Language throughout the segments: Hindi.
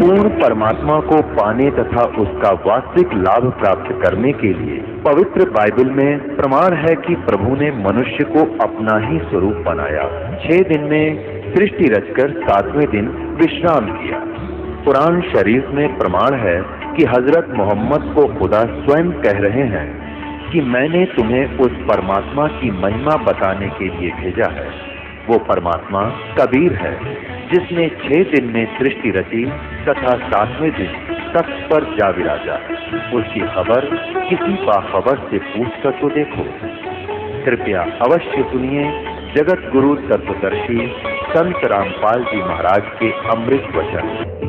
पूर्ण परमात्मा को पाने तथा उसका वास्तविक लाभ प्राप्त करने के लिए पवित्र बाइबल में प्रमाण है कि प्रभु ने मनुष्य को अपना ही स्वरूप बनाया। 6 दिन में सृष्टि रचकर 7वें दिन विश्राम किया। कुरान शरीफ में प्रमाण है कि हजरत मोहम्मद को खुदा स्वयं कह रहे हैं कि मैंने तुम्हें उस परमात्मा की महिमा बताने के लिए भेजा है। वो परमात्मा कबीर है जिसने 6 दिन में सृष्टि रची तथा 7वें दिन तख्त पर जा विराजा। उसकी खबर किसी बाखबर से पूछकर तो देखो। कृपया अवश्य सुनिए जगत गुरु तत्वदर्शी संत रामपाल जी महाराज के अमृत वचन।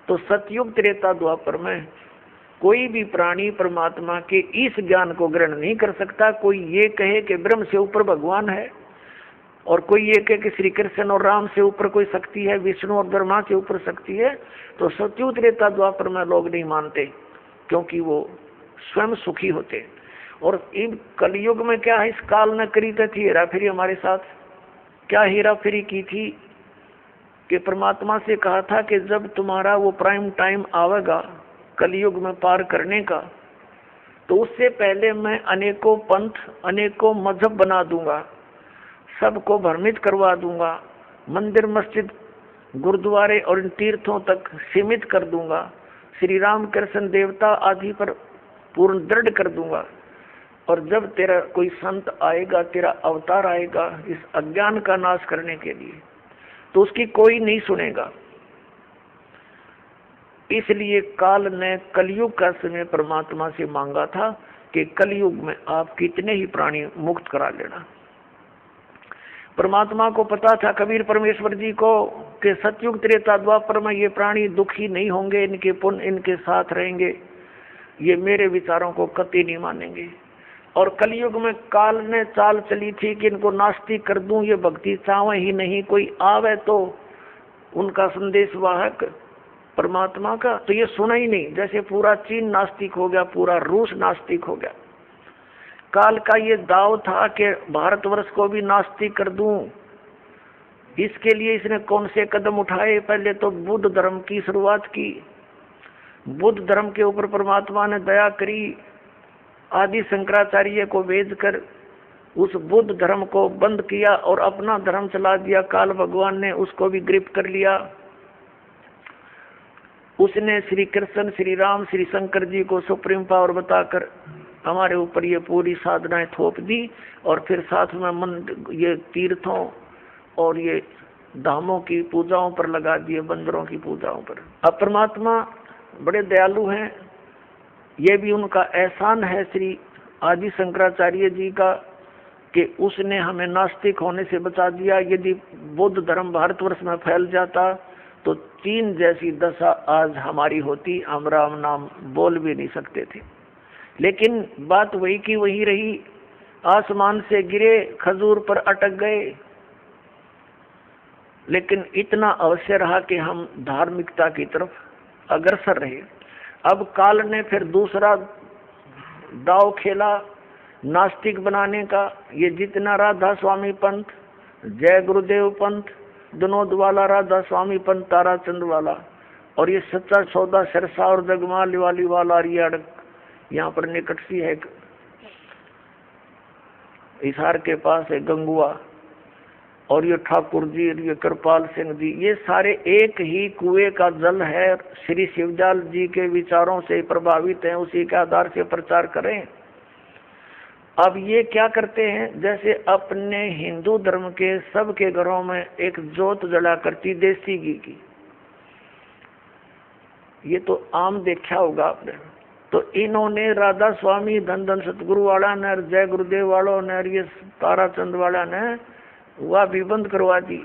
तो सतयुग त्रेता द्वापर में कोई भी प्राणी परमात्मा के इस ज्ञान को ग्रहण नहीं कर सकता। कोई ये कहे कि ब्रह्म से ऊपर भगवान है, और कोई ये कहे कि श्री कृष्ण और राम से ऊपर कोई शक्ति है, विष्णु और ब्रह्मा से ऊपर शक्ति है। तो सतयुग त्रेता द्वापर में लोग नहीं मानते, क्योंकि वो स्वयं सुखी होते। और इन कलयुग में क्या है, इस काल ने करी थी हेरा फेरी हमारे साथ। क्या हेरा फेरी की थी कि परमात्मा से कहा था कि जब तुम्हारा वो प्राइम टाइम आवेगा कलयुग में पार करने का, तो उससे पहले मैं अनेकों पंथ अनेकों मजहब बना दूंगा, सबको भ्रमित करवा दूंगा, मंदिर मस्जिद गुरुद्वारे और इन तीर्थों तक सीमित कर दूंगा, श्री राम कृष्ण देवता आदि पर पूर्ण दृढ़ कर दूंगा। और जब तेरा कोई संत आएगा, तेरा अवतार आएगा इस अज्ञान का नाश करने के लिए, तो उसकी कोई नहीं सुनेगा। इसलिए काल ने कलयुग का समय परमात्मा से मांगा था कि कलयुग में आप कितने ही प्राणी मुक्त करा लेना। परमात्मा को पता था, कबीर परमेश्वर जी को, कि सतयुग त्रेता द्वापर में ये प्राणी दुखी नहीं होंगे, इनके पुण्य इनके साथ रहेंगे, ये मेरे विचारों को कतई नहीं मानेंगे। और कलयुग में काल ने चाल चली थी कि इनको नास्तिक कर दूं, ये भक्ति चाहे ही नहीं, कोई आवे तो उनका संदेश वाहक परमात्मा का, तो ये सुना ही नहीं। जैसे पूरा चीन नास्तिक हो गया, पूरा रूस नास्तिक हो गया। काल का ये दाव था कि भारतवर्ष को भी नास्तिक कर दूं। इसके लिए इसने कौन से कदम उठाए। पहले तो बुद्ध धर्म की शुरुआत की। बुद्ध धर्म के ऊपर परमात्मा ने दया करी, आदि शंकराचार्य को भेज कर उस बुद्ध धर्म को बंद किया और अपना धर्म चला दिया। काल भगवान ने उसको भी गिरफ्त कर लिया। उसने श्री कृष्ण, श्री राम, श्री शंकर जी को सुप्रीम पावर बताकर हमारे ऊपर ये पूरी साधनाएं थोप दी, और फिर साथ में ये तीर्थों और ये धामों की पूजाओं पर लगा दिए, बंदरों की पूजाओं पर। अब परमात्मा बड़े दयालु हैं, ये भी उनका एहसान है श्री आदि शंकराचार्य जी का कि उसने हमें नास्तिक होने से बचा दिया। यदि बौद्ध धर्म भारतवर्ष में फैल जाता तो चीन जैसी दशा आज हमारी होती, हम राम नाम बोल भी नहीं सकते थे। लेकिन बात वही की वही रही, आसमान से गिरे, खजूर पर अटक गए। लेकिन इतना अवश्य रहा कि हम धार्मिकता की तरफ अग्रसर रहे। अब काल ने फिर दूसरा दाव खेला नास्तिक बनाने का। ये जितना राधा स्वामी पंथ, जय गुरुदेव पंथ, विनोद वाला राधा स्वामी पंथ, ताराचंद वाला, और ये सच्चा सौदा सिरसा और जगमाल वाली वाला, यहाँ पर निकट सी है हिसार के पास है गंगुआ, और ये ठाकुर जी, ये कृपाल सिंह जी, ये सारे एक ही कुएं का जल है। श्री शिवजाल जी के विचारों से प्रभावित हैं, उसी के आधार से प्रचार करें। अब ये क्या करते हैं, जैसे अपने हिंदू धर्म के सबके घरों में एक जोत जला करती देसी घी की, ये तो आम देखा होगा आपने। तो इन्होंने राधा स्वामी धन धन सतगुरु वाला ने, जय गुरुदेव वालों ने, ये ताराचंद वाला ने वह भी बंद करवा दी।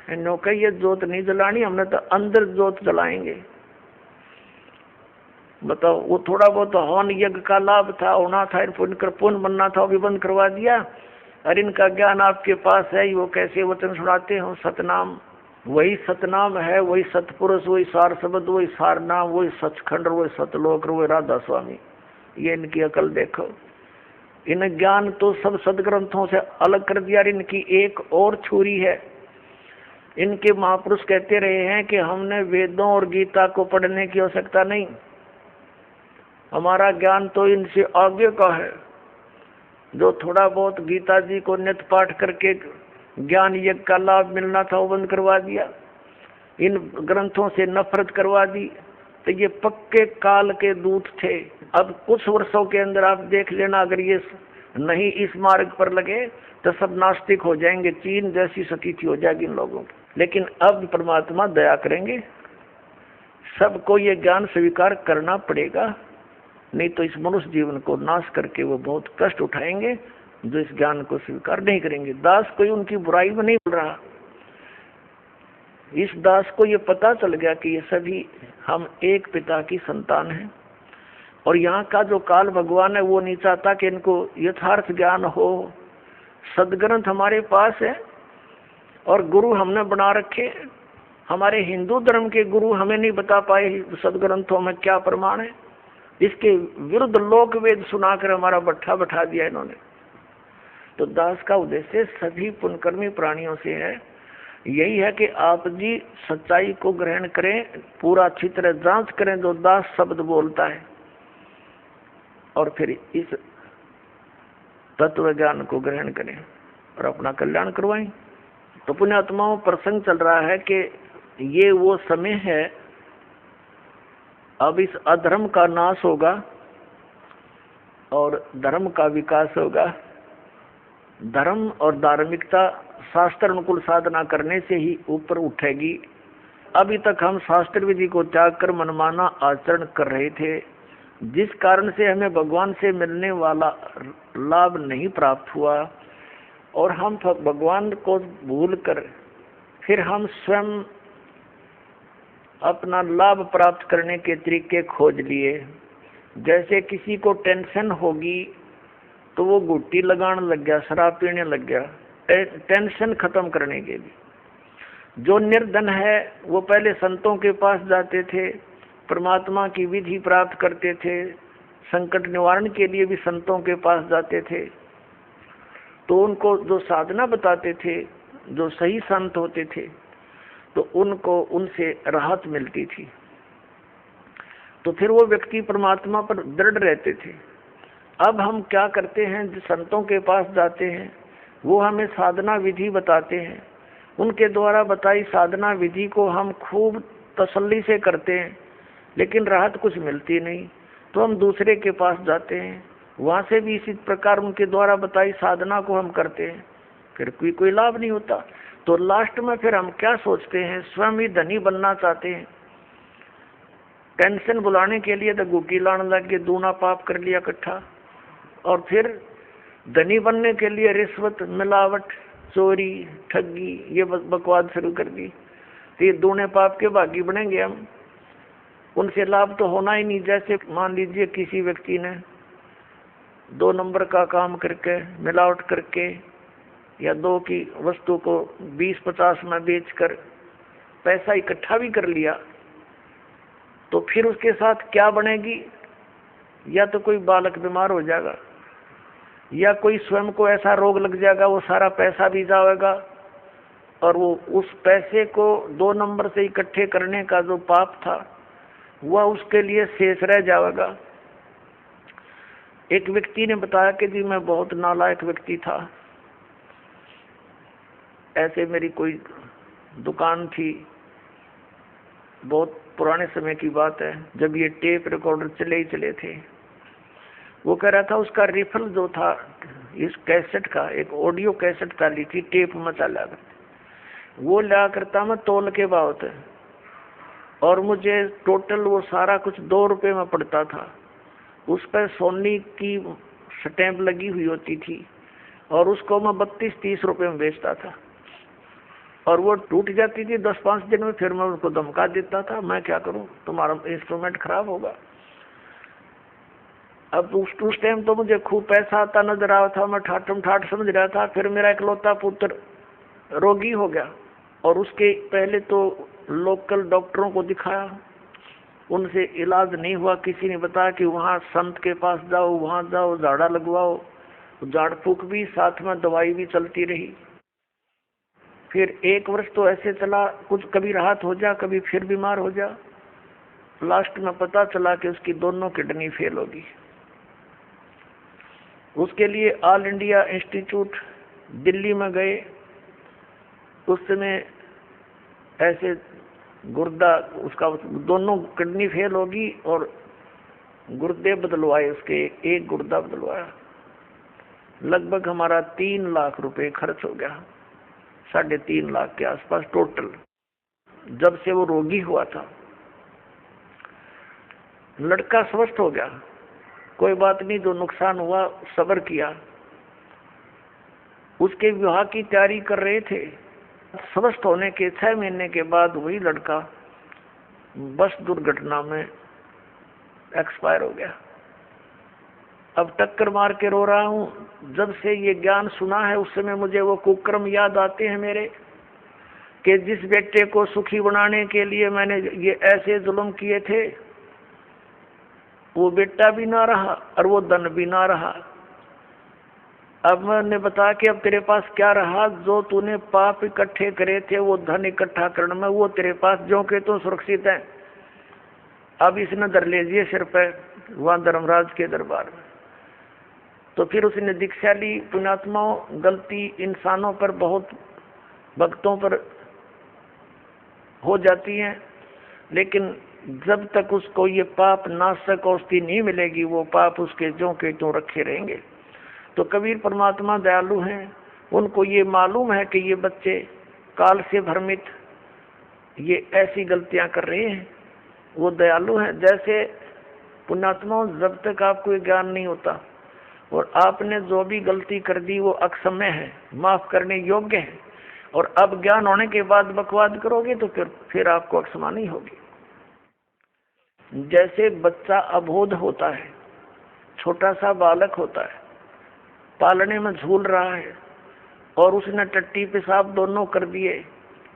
इन्हों कही ये जोत नहीं जलानी, हमने तो अंदर जोत जलाएंगे। बताओ, वो थोड़ा बहुत हवन यज्ञ का लाभ था, होना था, पुण्य बनना था, वो भी बंद करवा दिया। और इनका ज्ञान आपके पास है, वो कैसे वचन सुनाते हो, सतनाम, वही सतनाम है, वही सतपुरुष, वही सार शब्द, वही सार नाम, वही सचखंड, वही सतलोक, वही राधा स्वामी। ये इनकी अकल देखो। इन ज्ञान तो सब सदग्रंथों से अलग कर दिया। इनकी एक और छुरी है। इनके महापुरुष कहते रहे हैं कि हमने वेदों और गीता को पढ़ने की आवश्यकता नहीं, हमारा ज्ञान तो इनसे आगे का है। जो थोड़ा बहुत गीता जी को नित्य पाठ करके ज्ञान यज्ञ का लाभ मिलना था, वो बंद करवा दिया। इन ग्रंथों से नफरत करवा दी। तो ये पक्के काल के दूत थे। अब कुछ वर्षों के अंदर आप देख लेना, अगर ये नहीं इस मार्ग पर लगे तो सब नास्तिक हो जाएंगे, चीन जैसी स्थिति हो जाएगी इन लोगों की। लेकिन अब परमात्मा दया करेंगे, सबको ये ज्ञान स्वीकार करना पड़ेगा, नहीं तो इस मनुष्य जीवन को नाश करके वो बहुत कष्ट उठाएंगे जो इस ज्ञान को स्वीकार नहीं करेंगे। दास कोई उनकी बुराई में नहीं बोल रहा। इस दास को ये पता चल गया कि ये सभी हम एक पिता की संतान हैं, और यहाँ का जो काल भगवान है वो नहीं चाहता कि इनको यथार्थ ज्ञान हो। सदग्रंथ हमारे पास है और गुरु हमने बना रखे। हमारे हिंदू धर्म के गुरु हमें नहीं बता पाए सदग्रंथों में क्या प्रमाण है। इसके विरुद्ध लोक वेद सुनाकर हमारा बट्ठा बैठा दिया इन्होंने। तो दास का उद्देश्य सभी पुण्यकर्मी प्राणियों से है, यही है कि आप जी सच्चाई को ग्रहण करें, पूरा अच्छी तरह जांच करें जो दास शब्द बोलता है, और फिर इस तत्व ज्ञान को ग्रहण करें और अपना कल्याण करवाएं। तो पुण्यात्माओं, प्रसंग चल रहा है कि ये वो समय है, अब इस अधर्म का नाश होगा और धर्म का विकास होगा। धर्म और धार्मिकता शास्त्र अनुकूल साधना करने से ही ऊपर उठेगी। अभी तक हम शास्त्र विधि को त्याग कर मनमाना आचरण कर रहे थे, जिस कारण से हमें भगवान से मिलने वाला लाभ नहीं प्राप्त हुआ, और हम भगवान को भूलकर फिर हम स्वयं अपना लाभ प्राप्त करने के तरीके खोज लिए। जैसे किसी को टेंशन होगी तो वो गुट्टी लगाने लग गया, शराब पीने लग गया, टेंशन खत्म करने के लिए। जो निर्धन है वो पहले संतों के पास जाते थे, परमात्मा की विधि प्राप्त करते थे, संकट निवारण के लिए भी संतों के पास जाते थे। तो उनको जो साधना बताते थे, जो सही संत होते थे, तो उनको उनसे राहत मिलती थी। तो फिर वो व्यक्ति परमात्मा पर दृढ़ रहते थे। अब हम क्या करते हैं, जो संतों के पास जाते हैं वो हमें साधना विधि बताते हैं, उनके द्वारा बताई साधना विधि को हम खूब तसल्ली से करते हैं, लेकिन राहत कुछ मिलती नहीं। तो हम दूसरे के पास जाते हैं, वहाँ से भी इसी प्रकार उनके द्वारा बताई साधना को हम करते हैं, फिर कोई लाभ नहीं होता। तो लास्ट में फिर हम क्या सोचते हैं, स्वयं ही धनी बनना चाहते हैं। टेंशन बुलाने के लिए तो गुटी लाने लग के दूना पाप कर लिया इकट्ठा, और फिर धनी बनने के लिए रिश्वत, मिलावट, चोरी, ठगी, ये बकवाद शुरू कर दी। तो ये दूने पाप के भागी बनेंगे हम। उनसे लाभ तो होना ही नहीं। जैसे मान लीजिए किसी व्यक्ति ने 2 नंबर का काम करके, मिलावट करके, या 2 की वस्तु को 20-50 में बेचकर पैसा इकट्ठा भी कर लिया, तो फिर उसके साथ क्या बनेगी? या तो कोई बालक बीमार हो जाएगा, या कोई स्वयं को ऐसा रोग लग जाएगा, वो सारा पैसा भी जाएगा, और वो उस पैसे को 2 नंबर से इकट्ठे करने का जो पाप था वह उसके लिए शेष रह जाएगा। एक व्यक्ति ने बताया कि जी मैं बहुत नालायक व्यक्ति था। ऐसे मेरी कोई दुकान थी, बहुत पुराने समय की बात है, जब ये टेप रिकॉर्डर चले ही चले थे। वो कह रहा था उसका रिफल जो था इस कैसेट का, एक ऑडियो कैसेट था लिखी टेप मचा ला करते, वो ला करता मैं तोल के बात है, और मुझे टोटल वो सारा कुछ 2 रुपए में पड़ता था। उस पर सोनी की स्टैंप लगी हुई होती थी और उसको मैं 32-30 रुपए में बेचता था, और वो टूट जाती थी 10-5 दिन में। फिर मैं उनको धमका देता था, मैं क्या करूं, तुम्हारा इंस्ट्रूमेंट खराब होगा। अब उस टाइम तो मुझे खूब पैसा आता नजर आ रहा था, मैं ठाठम ठाठ समझ रहा था। फिर मेरा इकलौता पुत्र रोगी हो गया, और उसके पहले तो लोकल डॉक्टरों को दिखाया, उनसे इलाज नहीं हुआ। किसी ने बताया कि वहाँ संत के पास जाओ, वहाँ जाओ, झाड़ा लगवाओ। झाड़ फूक भी साथ में दवाई भी चलती रही। फिर 1 वर्ष तो ऐसे चला, कुछ कभी राहत हो जा, कभी फिर बीमार हो जा। लास्ट में पता चला कि उसकी दोनों किडनी फेल होगी। उसके लिए ऑल इंडिया इंस्टीट्यूट दिल्ली में गए। उस समय ऐसे गुर्दा, उसका दोनों किडनी फेल होगी और गुर्दे बदलवाए, उसके एक गुर्दा बदलवाया। लगभग हमारा 3 लाख रुपए खर्च हो गया, 3.5 लाख के आसपास टोटल, जब से वो रोगी हुआ था। लड़का स्वस्थ हो गया, कोई बात नहीं, जो नुकसान हुआ सब्र किया। उसके विवाह की तैयारी कर रहे थे। स्वस्थ होने के 6 महीने के बाद वही लड़का बस दुर्घटना में एक्सपायर हो गया। अब टक्कर मार के रो रहा हूँ। जब से ये ज्ञान सुना है उस समय मुझे वो कुकर्म याद आते हैं मेरे, कि जिस बेटे को सुखी बनाने के लिए मैंने ये ऐसे जुल्म किए थे, वो बेटा भी ना रहा और वो धन भी ना रहा। अब मैंने बताया कि अब तेरे पास क्या रहा, जो तूने पाप इकट्ठे करे थे वो धन इकट्ठा करने में, वो तेरे पास जो के तो सुरक्षित है। अब इसने धर लीजिए सिर पे, वहां धर्मराज के दरबार में। तो फिर उसने दीक्षा ली। पुण्यात्माओं, गलती इंसानों पर, बहुत भक्तों पर हो जाती है, लेकिन जब तक उसको ये पाप नाशक औषधि नहीं मिलेगी, वो पाप उसके ज्यों के त्यों रखे रहेंगे। तो कबीर परमात्मा दयालु हैं, उनको ये मालूम है कि ये बच्चे काल से भ्रमित ये ऐसी गलतियां कर रहे हैं। वो दयालु हैं। जैसे पुण्यात्माओं, जब तक आपको ये ज्ञान नहीं होता और आपने जो भी गलती कर दी वो अक्षम्य है, माफ करने योग्य है, और अब ज्ञान होने के बाद बकवाद करोगे तो फिर आपको अक्षमा नहीं होगी। जैसे बच्चा अबोध होता है, छोटा सा बालक होता है, पालने में झूल रहा है, और उसने टट्टी पेशाब दोनों कर दिए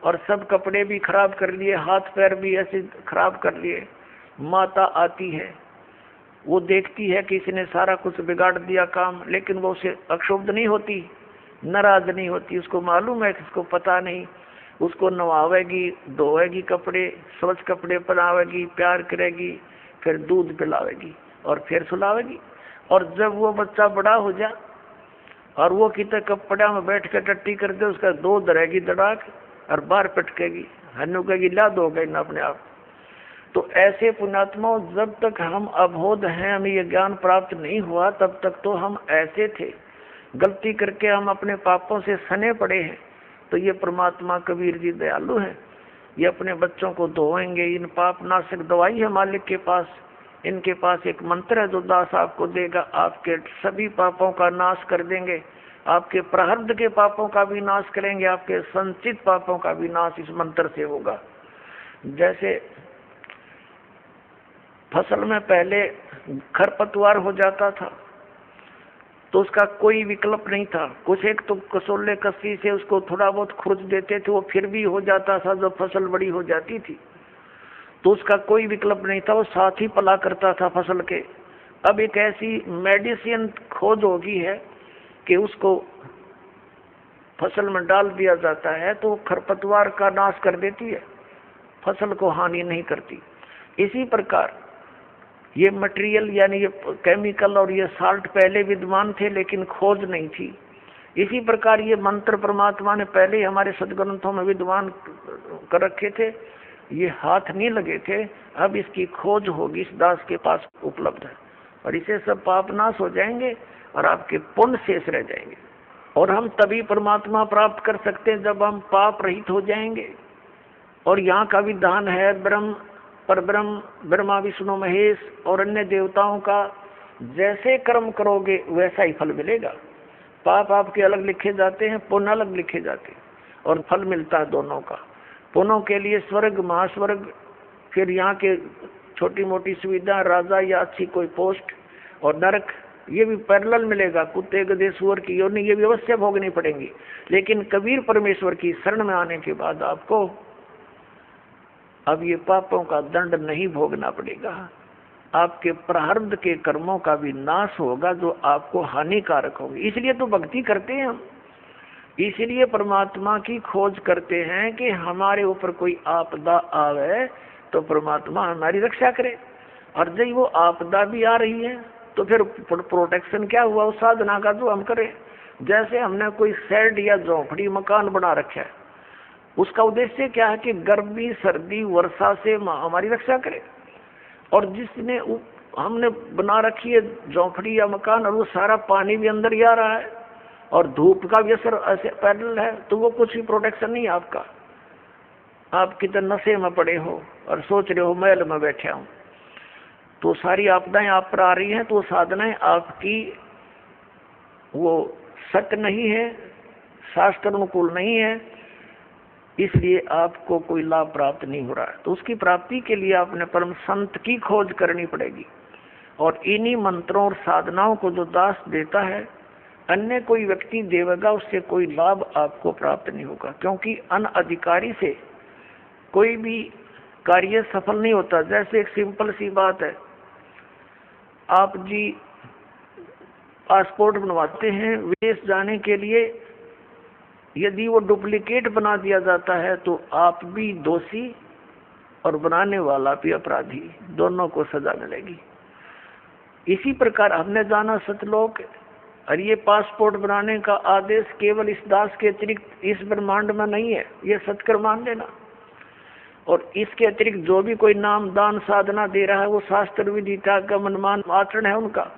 और सब कपड़े भी खराब कर लिए, हाथ पैर भी ऐसे खराब कर लिए। माता आती है, वो देखती है कि इसने सारा कुछ बिगाड़ दिया काम, लेकिन वो उसे अक्षुब्ध नहीं होती, नाराज नहीं होती। उसको मालूम है कि इसको पता नहीं। उसको नवावेगी, धोएगी कपड़े, स्वच्छ कपड़े पहनावेगी, प्यार करेगी, फिर दूध पिलावेगी और फिर सुलावेगी। और जब वो बच्चा बड़ा हो जा और वो कितने कपड़ा में बैठ के टट्टी कर दे, उसका दूध धरेगी दड़ाक और बाहर पटकेगी, हन्नू कहेगी ला दो गई ना अपने आप। तो ऐसे पुण्यात्माओं, जब तक हम अबोध हैं, हमें ये ज्ञान प्राप्त नहीं हुआ, तब तक तो हम ऐसे थे। गलती करके हम अपने पापों से सने पड़े हैं। तो ये परमात्मा कबीर जी दयालु हैं, ये अपने बच्चों को धोएंगे। इन पाप नाशक दवाई है मालिक के पास। इनके पास एक मंत्र है जो दास आपको देगा, आपके सभी पापों का नाश कर देंगे। आपके प्रारब्ध के पापों का भी नाश करेंगे, आपके संचित पापों का भी नाश इस मंत्र से होगा। जैसे फसल में पहले खरपतवार हो जाता था तो उसका कोई विकल्प नहीं था। कुछ एक तो कसोले कस्सी से उसको थोड़ा बहुत खुरच देते थे, वो फिर भी हो जाता था। जब फसल बड़ी हो जाती थी तो उसका कोई विकल्प नहीं था, वो साथ ही पला करता था फसल के। अब एक ऐसी मेडिसिन खोज होगी है कि उसको फसल में डाल दिया जाता है तो खरपतवार का नाश कर देती है, फसल को हानि नहीं करती। इसी प्रकार ये मटेरियल यानी ये केमिकल और ये साल्ट पहले विद्यमान थे लेकिन खोज नहीं थी। इसी प्रकार ये मंत्र परमात्मा ने पहले ही हमारे सदग्रंथों में विद्वान कर रखे थे, ये हाथ नहीं लगे थे। अब इसकी खोज होगी, इस दास के पास उपलब्ध है। और इससे सब पाप नाश हो जाएंगे और आपके पुण्य शेष रह जाएंगे। और हम तभी परमात्मा प्राप्त कर सकते हैं जब हम पाप रहित हो जाएंगे। और यहाँ का विधान है ब्रह्म परब्रह्म ब्रह्मा विष्णु महेश और अन्य देवताओं का जैसे कर्म करोगे वैसा ही फल मिलेगा। पाप आपके अलग लिखे जाते हैं, पुण्य अलग लिखे जाते हैं और फल मिलता है दोनों का। पुण्यों के लिए स्वर्ग महास्वर्ग, फिर यहाँ के छोटी मोटी सुविधा, राजा या अच्छी कोई पोस्ट, और नरक ये भी पैरेलल मिलेगा। कुत्ते गधे सुअर की योनि ये भी अवश्य भोगनी पड़ेंगी। लेकिन कबीर परमेश्वर की शरण में आने के बाद आपको अब ये पापों का दंड नहीं भोगना पड़ेगा। आपके प्रारब्ध के कर्मों का भी नाश होगा जो आपको हानिकारक होंगे। इसलिए तो भक्ति करते हैं हम, इसलिए परमात्मा की खोज करते हैं कि हमारे ऊपर कोई आपदा आवे तो परमात्मा हमारी रक्षा करे। और जब वो आपदा भी आ रही है तो फिर प्रोटेक्शन क्या हुआ उस साधना का जो हम करें। जैसे हमने कोई शेड या झोंपड़ी मकान बना रखा है, उसका उद्देश्य क्या है कि गर्मी सर्दी वर्षा से हमारी रक्षा करे। और जिसने हमने बना रखी है झोंपड़ी या मकान और वो सारा पानी भी अंदर ही आ रहा है और धूप का भी असर ऐसे पैरेलल है, तो वो कुछ भी प्रोटेक्शन नहीं आपका। आप कितने नशे में पड़े हो और सोच रहे हो महल में बैठे हूँ, तो सारी आपदाएं आप पर आ रही हैं, तो साधनाएं आपकी वो सत्य नहीं है, शास्त्र अनुकूल नहीं है, इसलिए आपको कोई लाभ प्राप्त नहीं हो रहा है। तो उसकी प्राप्ति के लिए आपने परम संत की खोज करनी पड़ेगी। और इन्हीं मंत्रों और साधनाओं को जो दास देता है, अन्य कोई व्यक्ति देवेगा उससे कोई लाभ आपको प्राप्त नहीं होगा। क्योंकि अनअधिकारी से कोई भी कार्य सफल नहीं होता। जैसे एक सिंपल सी बात है, आप जी पासपोर्ट बनवाते हैं विदेश जाने के लिए, यदि वो डुप्लीकेट बना दिया जाता है तो आप भी दोषी और बनाने वाला भी अपराधी, दोनों को सजा मिलेगी। इसी प्रकार हमने जाना सतलोक, और ये पासपोर्ट बनाने का आदेश केवल इस दास के अतिरिक्त इस ब्रह्मांड में नहीं है, ये सत्कर मान लेना। और इसके अतिरिक्त जो भी कोई नाम दान साधना दे रहा है वो शास्त्र विधि का मनमान आचरण है उनका,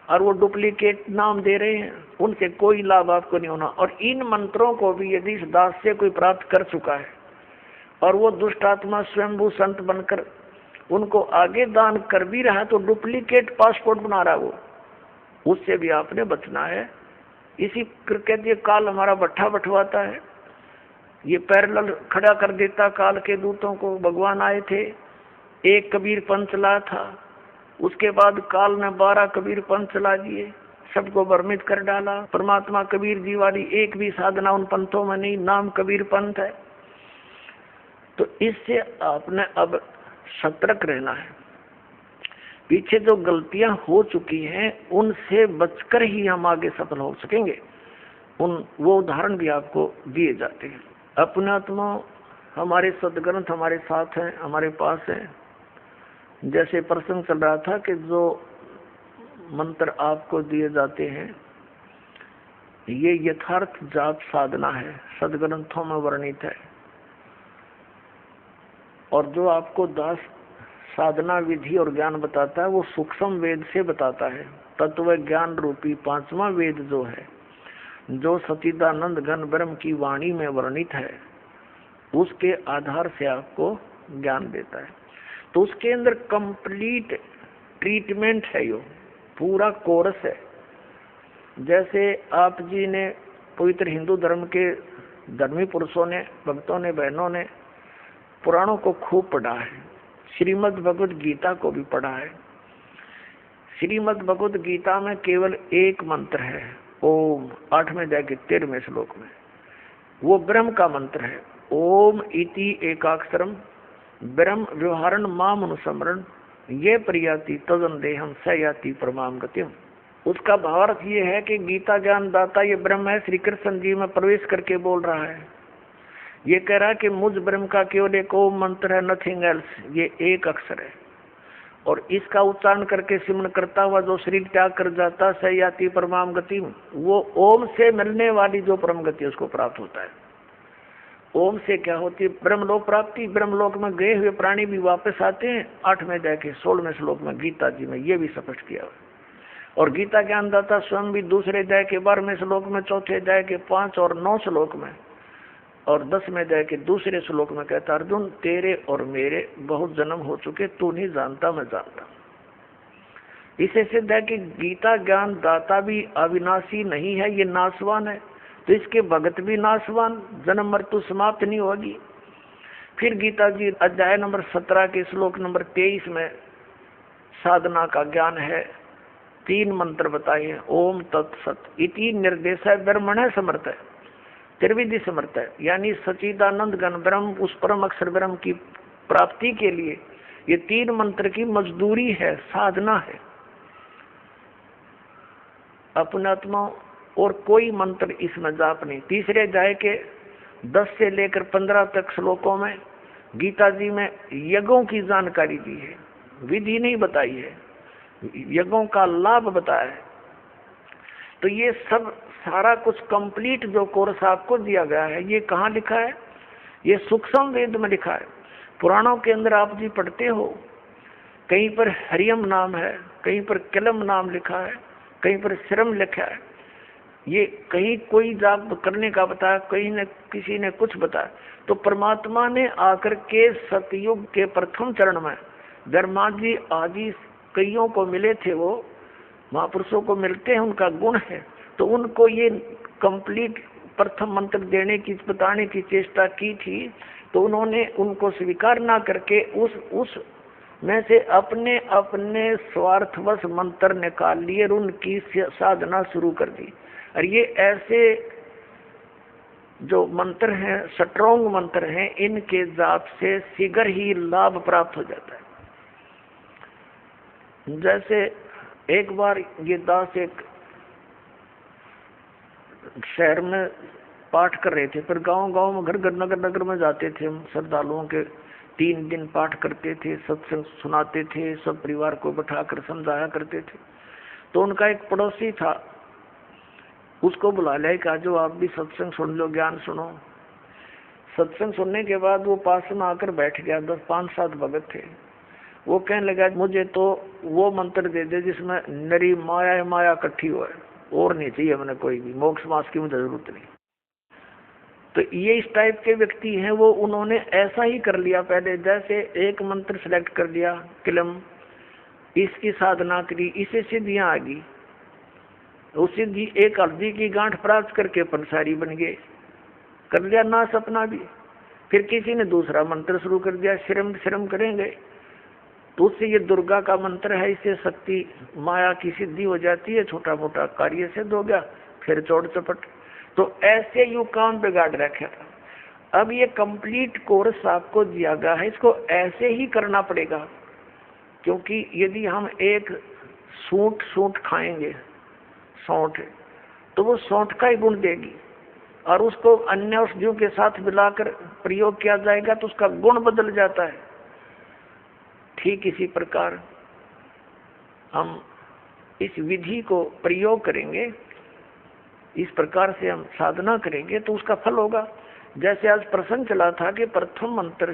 और वो डुप्लीकेट नाम दे रहे हैं, उनसे कोई लाभ आपको नहीं होना। और इन मंत्रों को भी यदि इस दास से कोई प्राप्त कर चुका है और वो दुष्ट आत्मा स्वयंभू संत बनकर उनको आगे दान कर भी रहा है, तो डुप्लीकेट पासपोर्ट बना रहा है वो, उससे भी आपने बचना है। इसी करके काल हमारा बट्ठा बटवाता है, ये पैरेलल खड़ा कर देता काल के दूतों को। भगवान आए थे, एक कबीर पंथ चला था, उसके बाद काल ने 12 कबीर पंथ चला दिए, सबको भ्रमित कर डाला। परमात्मा कबीर जी वाली एक भी साधना उन पंथों में नहीं, नाम कबीर पंथ है। तो इससे आपने अब सतर्क रहना है। पीछे जो गलतियां हो चुकी हैं उनसे बचकर ही हम आगे सफल हो सकेंगे। वो उदाहरण भी आपको दिए जाते हैं। अपने आत्मा हमारे सदग्रंथ हमारे साथ हैं, हमारे पास हैं। जैसे प्रसंग चल रहा था कि जो मंत्र आपको दिए जाते हैं ये यथार्थ जाप साधना है, सदग्रंथों में वर्णित है। और जो आपको दास साधना विधि और ज्ञान बताता है वो सूक्ष्म वेद से बताता है। तत्व ज्ञान रूपी 5वां वेद जो है, जो सच्चिदानंद घन ब्रह्म की वाणी में वर्णित है, उसके आधार से आपको ज्ञान देता है। तो उसके अंदर कंप्लीट ट्रीटमेंट है, यो पूरा कोर्स है। जैसे आप जी ने पवित्र हिंदू धर्म के धर्मी पुरुषों ने, भक्तों ने, बहनों ने पुराणों को खूब पढ़ा है, श्रीमद् भगवद गीता को भी पढ़ा है। श्रीमद् भगवद गीता में केवल एक मंत्र है, ओम, 8वें अध्याय के 13वें श्लोक में, वो ब्रह्म का मंत्र है। ओम इति एकाक्षरम ब्रह्म व्यवहारण माम अनुस्मरण ये प्रियाति तदन देहम स याति परमाम गतिम। उसका भावार्थ ये है कि गीता ज्ञान दाता ये ब्रह्म है, श्री कृष्ण जी में प्रवेश करके बोल रहा है। ये कह रहा है कि मुझ ब्रह्म का केवल एक ओम मंत्र है, नथिंग एल्स, ये एक अक्षर है। और इसका उच्चारण करके सिमरन करता हुआ जो शरीर त्याग कर जाता स याति परमाम गति, वो ओम से मिलने वाली जो परम गति उसको प्राप्त होता है। ओम से क्या होती है? ब्रह्मलोक प्राप्ति। ब्रह्मलोक में गए हुए प्राणी भी वापस आते हैं। 8वें अध्याय के 16वें श्लोक में गीता जी में ये भी स्पष्ट किया हुआ। और गीता ज्ञानदाता स्वयं भी दूसरे अध्याय के 12वें श्लोक में, चौथे अध्याय के 5 और 9 श्लोक में और 10वें अध्याय के दूसरे श्लोक में कहता, अर्जुन तेरे और मेरे बहुत जन्म हो चुके, तू नहीं जानता, मैं जानता। इसे सिद्ध है कि गीता ज्ञान दाता भी अविनाशी नहीं है, ये नाशवान है। तो इसके भगत भी नाशवान, जन्म मृत्यु समाप्त नहीं होगी। फिर गीता जी अध्याय नंबर 17 के श्लोक नंबर 23 में साधना का ज्ञान है। 3 मंत्र बताए हैं। ओम तत्सत इति निर्देश है ब्रह्मण समर्थ है, त्रिविधि समर्थ है, यानी सच्चिदानंद घन ब्रह्म, उस परम अक्षर ब्रह्म की प्राप्ति के लिए ये 3 मंत्र की मजदूरी है, साधना है। अपने आत्मा और कोई मंत्र इसमें जाप नहीं। तीसरे अध्याय के 10 से लेकर 15 तक श्लोकों में गीता जी में यज्ञों की जानकारी दी है, विधि नहीं बताई है, यज्ञों का लाभ बताया है। तो ये सब सारा कुछ कंप्लीट जो कोर्स आपको दिया गया है, ये कहाँ लिखा है? ये सूक्ष्म वेद में लिखा है। पुराणों के अंदर आप जी पढ़ते हो, कहीं पर हरियम नाम है, कहीं पर कलम नाम लिखा है, कहीं पर श्रम लिखा है। ये कहीं कोई जाप करने का बताया, कहीं ने किसी ने कुछ बताया। तो परमात्मा ने आकर के सतयुग के प्रथम चरण में धर्मा जी आदि कईयों को मिले थे, वो महापुरुषों को मिलते हैं, उनका गुण है। तो उनको ये कंप्लीट प्रथम मंत्र देने की, बताने की चेष्टा की थी। तो उन्होंने उनको स्वीकार ना करके उस में से अपने अपने स्वार्थवश मंत्र निकाल लिए और उनकी साधना शुरू कर दी। और ये ऐसे जो मंत्र हैं, स्ट्रॉन्ग मंत्र हैं, इनके जाप से शीघ्र ही लाभ प्राप्त हो जाता है। जैसे एक बार ये दास एक शहर में पाठ कर रहे थे, फिर गांव-गांव में, घर-घर, नगर-नगर में जाते थे। हम श्रद्धालुओं के 3 दिन पाठ करते थे, सत्संग सुनाते थे, सब परिवार को बैठाकर समझाया करते थे। तो उनका एक पड़ोसी था, उसको बुला लिया कि जो आप भी सत्संग सुन लो, ज्ञान सुनो। सत्संग सुनने के बाद वो पास में आकर बैठ गया। 5-7 भगत थे। वो कहने लगा, मुझे तो वो मंत्र दे दे जिसमें नरी माया माया इकट्ठी हो, और नहीं चाहिए मैंने कोई भी, मोक्ष मास की मुझे जरूरत नहीं। तो ये इस टाइप के व्यक्ति हैं। वो उन्होंने ऐसा ही कर लिया पहले, जैसे एक मंत्र सिलेक्ट कर लिया, किलम, इसकी साधना करी, इसे सिद्धियां आ गई। उस सिद्धि एक हल्दी की गांठ प्राप्त करके पंसारी बन गए, कर लिया नाश अपना भी। फिर किसी ने दूसरा मंत्र शुरू कर दिया, श्रम करेंगे, तो उससे ये दुर्गा का मंत्र है, इससे शक्ति माया की सिद्धि हो जाती है, छोटा मोटा कार्य सिद्ध हो गया, फिर चौड़ चपट। तो ऐसे यू काम बिगाड़ रखा था। अब ये कंप्लीट कोर्स आपको दिया गया है, इसको ऐसे ही करना पड़ेगा। क्योंकि यदि हम एक सूंठ खाएंगे, सौंठ, तो वो सौंठ का ही गुण देगी, और उसको अन्य औषधियों के साथ मिलाकर प्रयोग किया जाएगा तो उसका गुण बदल जाता है। ठीक इसी प्रकार हम इस विधि को प्रयोग करेंगे, इस प्रकार से हम साधना करेंगे तो उसका फल होगा। जैसे आज प्रसंग चला था कि प्रथम मंत्र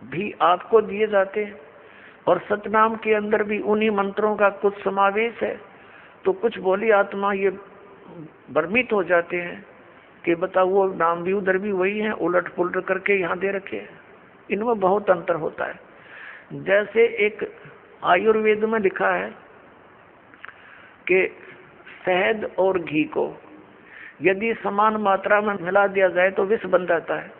भी आपको दिए जाते हैं, और सतनाम के अंदर भी उन्हीं मंत्रों का कुछ समावेश है। तो कुछ बोली आत्मा ये भ्रमित हो जाते हैं कि बताओ वो नाम भी उधर भी वही है, उलट पुलट करके यहाँ दे रखे हैं। इनमें बहुत अंतर होता है। जैसे एक आयुर्वेद में लिखा है कि शहद और घी को यदि समान मात्रा में मिला दिया जाए तो विष बन जाता है,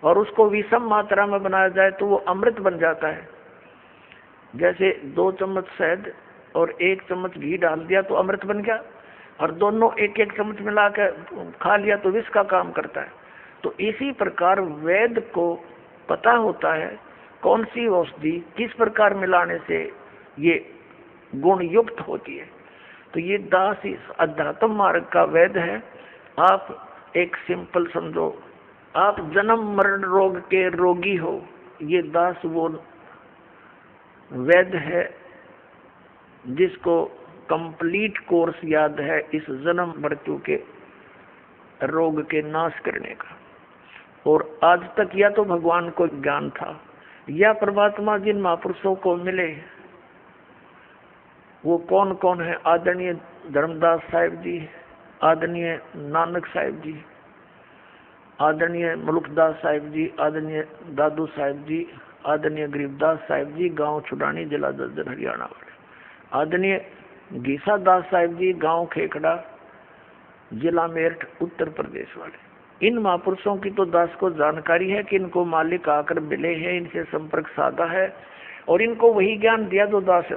और उसको विषम मात्रा में बनाया जाए तो वो अमृत बन जाता है। जैसे 2 चम्मच शहद और 1 चम्मच घी डाल दिया तो अमृत बन गया, और दोनों 1-1 चम्मच मिला कर खा लिया तो विष का काम करता है। तो इसी प्रकार वेद को पता होता है कौन सी औषधि किस प्रकार मिलाने से ये गुण युक्त होती है। तो ये दास इस अध्यात्म मार्ग का वेद है। आप एक सिंपल समझो, आप जन्म मरण रोग के रोगी हो, ये दास वो वेद है जिसको कंप्लीट कोर्स याद है इस जन्म मृत्यु के रोग के नाश करने का। और आज तक या तो भगवान को ज्ञान था, या परमात्मा जिन महापुरुषों को मिले वो कौन कौन है? आदरणीय धर्मदास साहिब जी, आदरणीय नानक साहिब जी, आदरणीय मुल्कदास साहिब जी, आदरणीय दादू साहिब जी, आदरणीय गरीबदास साहिब जी, गांव छुडानी, जिला ददर, हरियाणा वाले, आदरणीय गीसा दास साहिब जी, गांव खेकड़ा, जिला मेरठ, उत्तर प्रदेश वाले। इन महापुरुषों की तो दास को जानकारी है कि इनको मालिक आकर मिले हैं, इनसे संपर्क साधा है और इनको वही ज्ञान दिया जो दास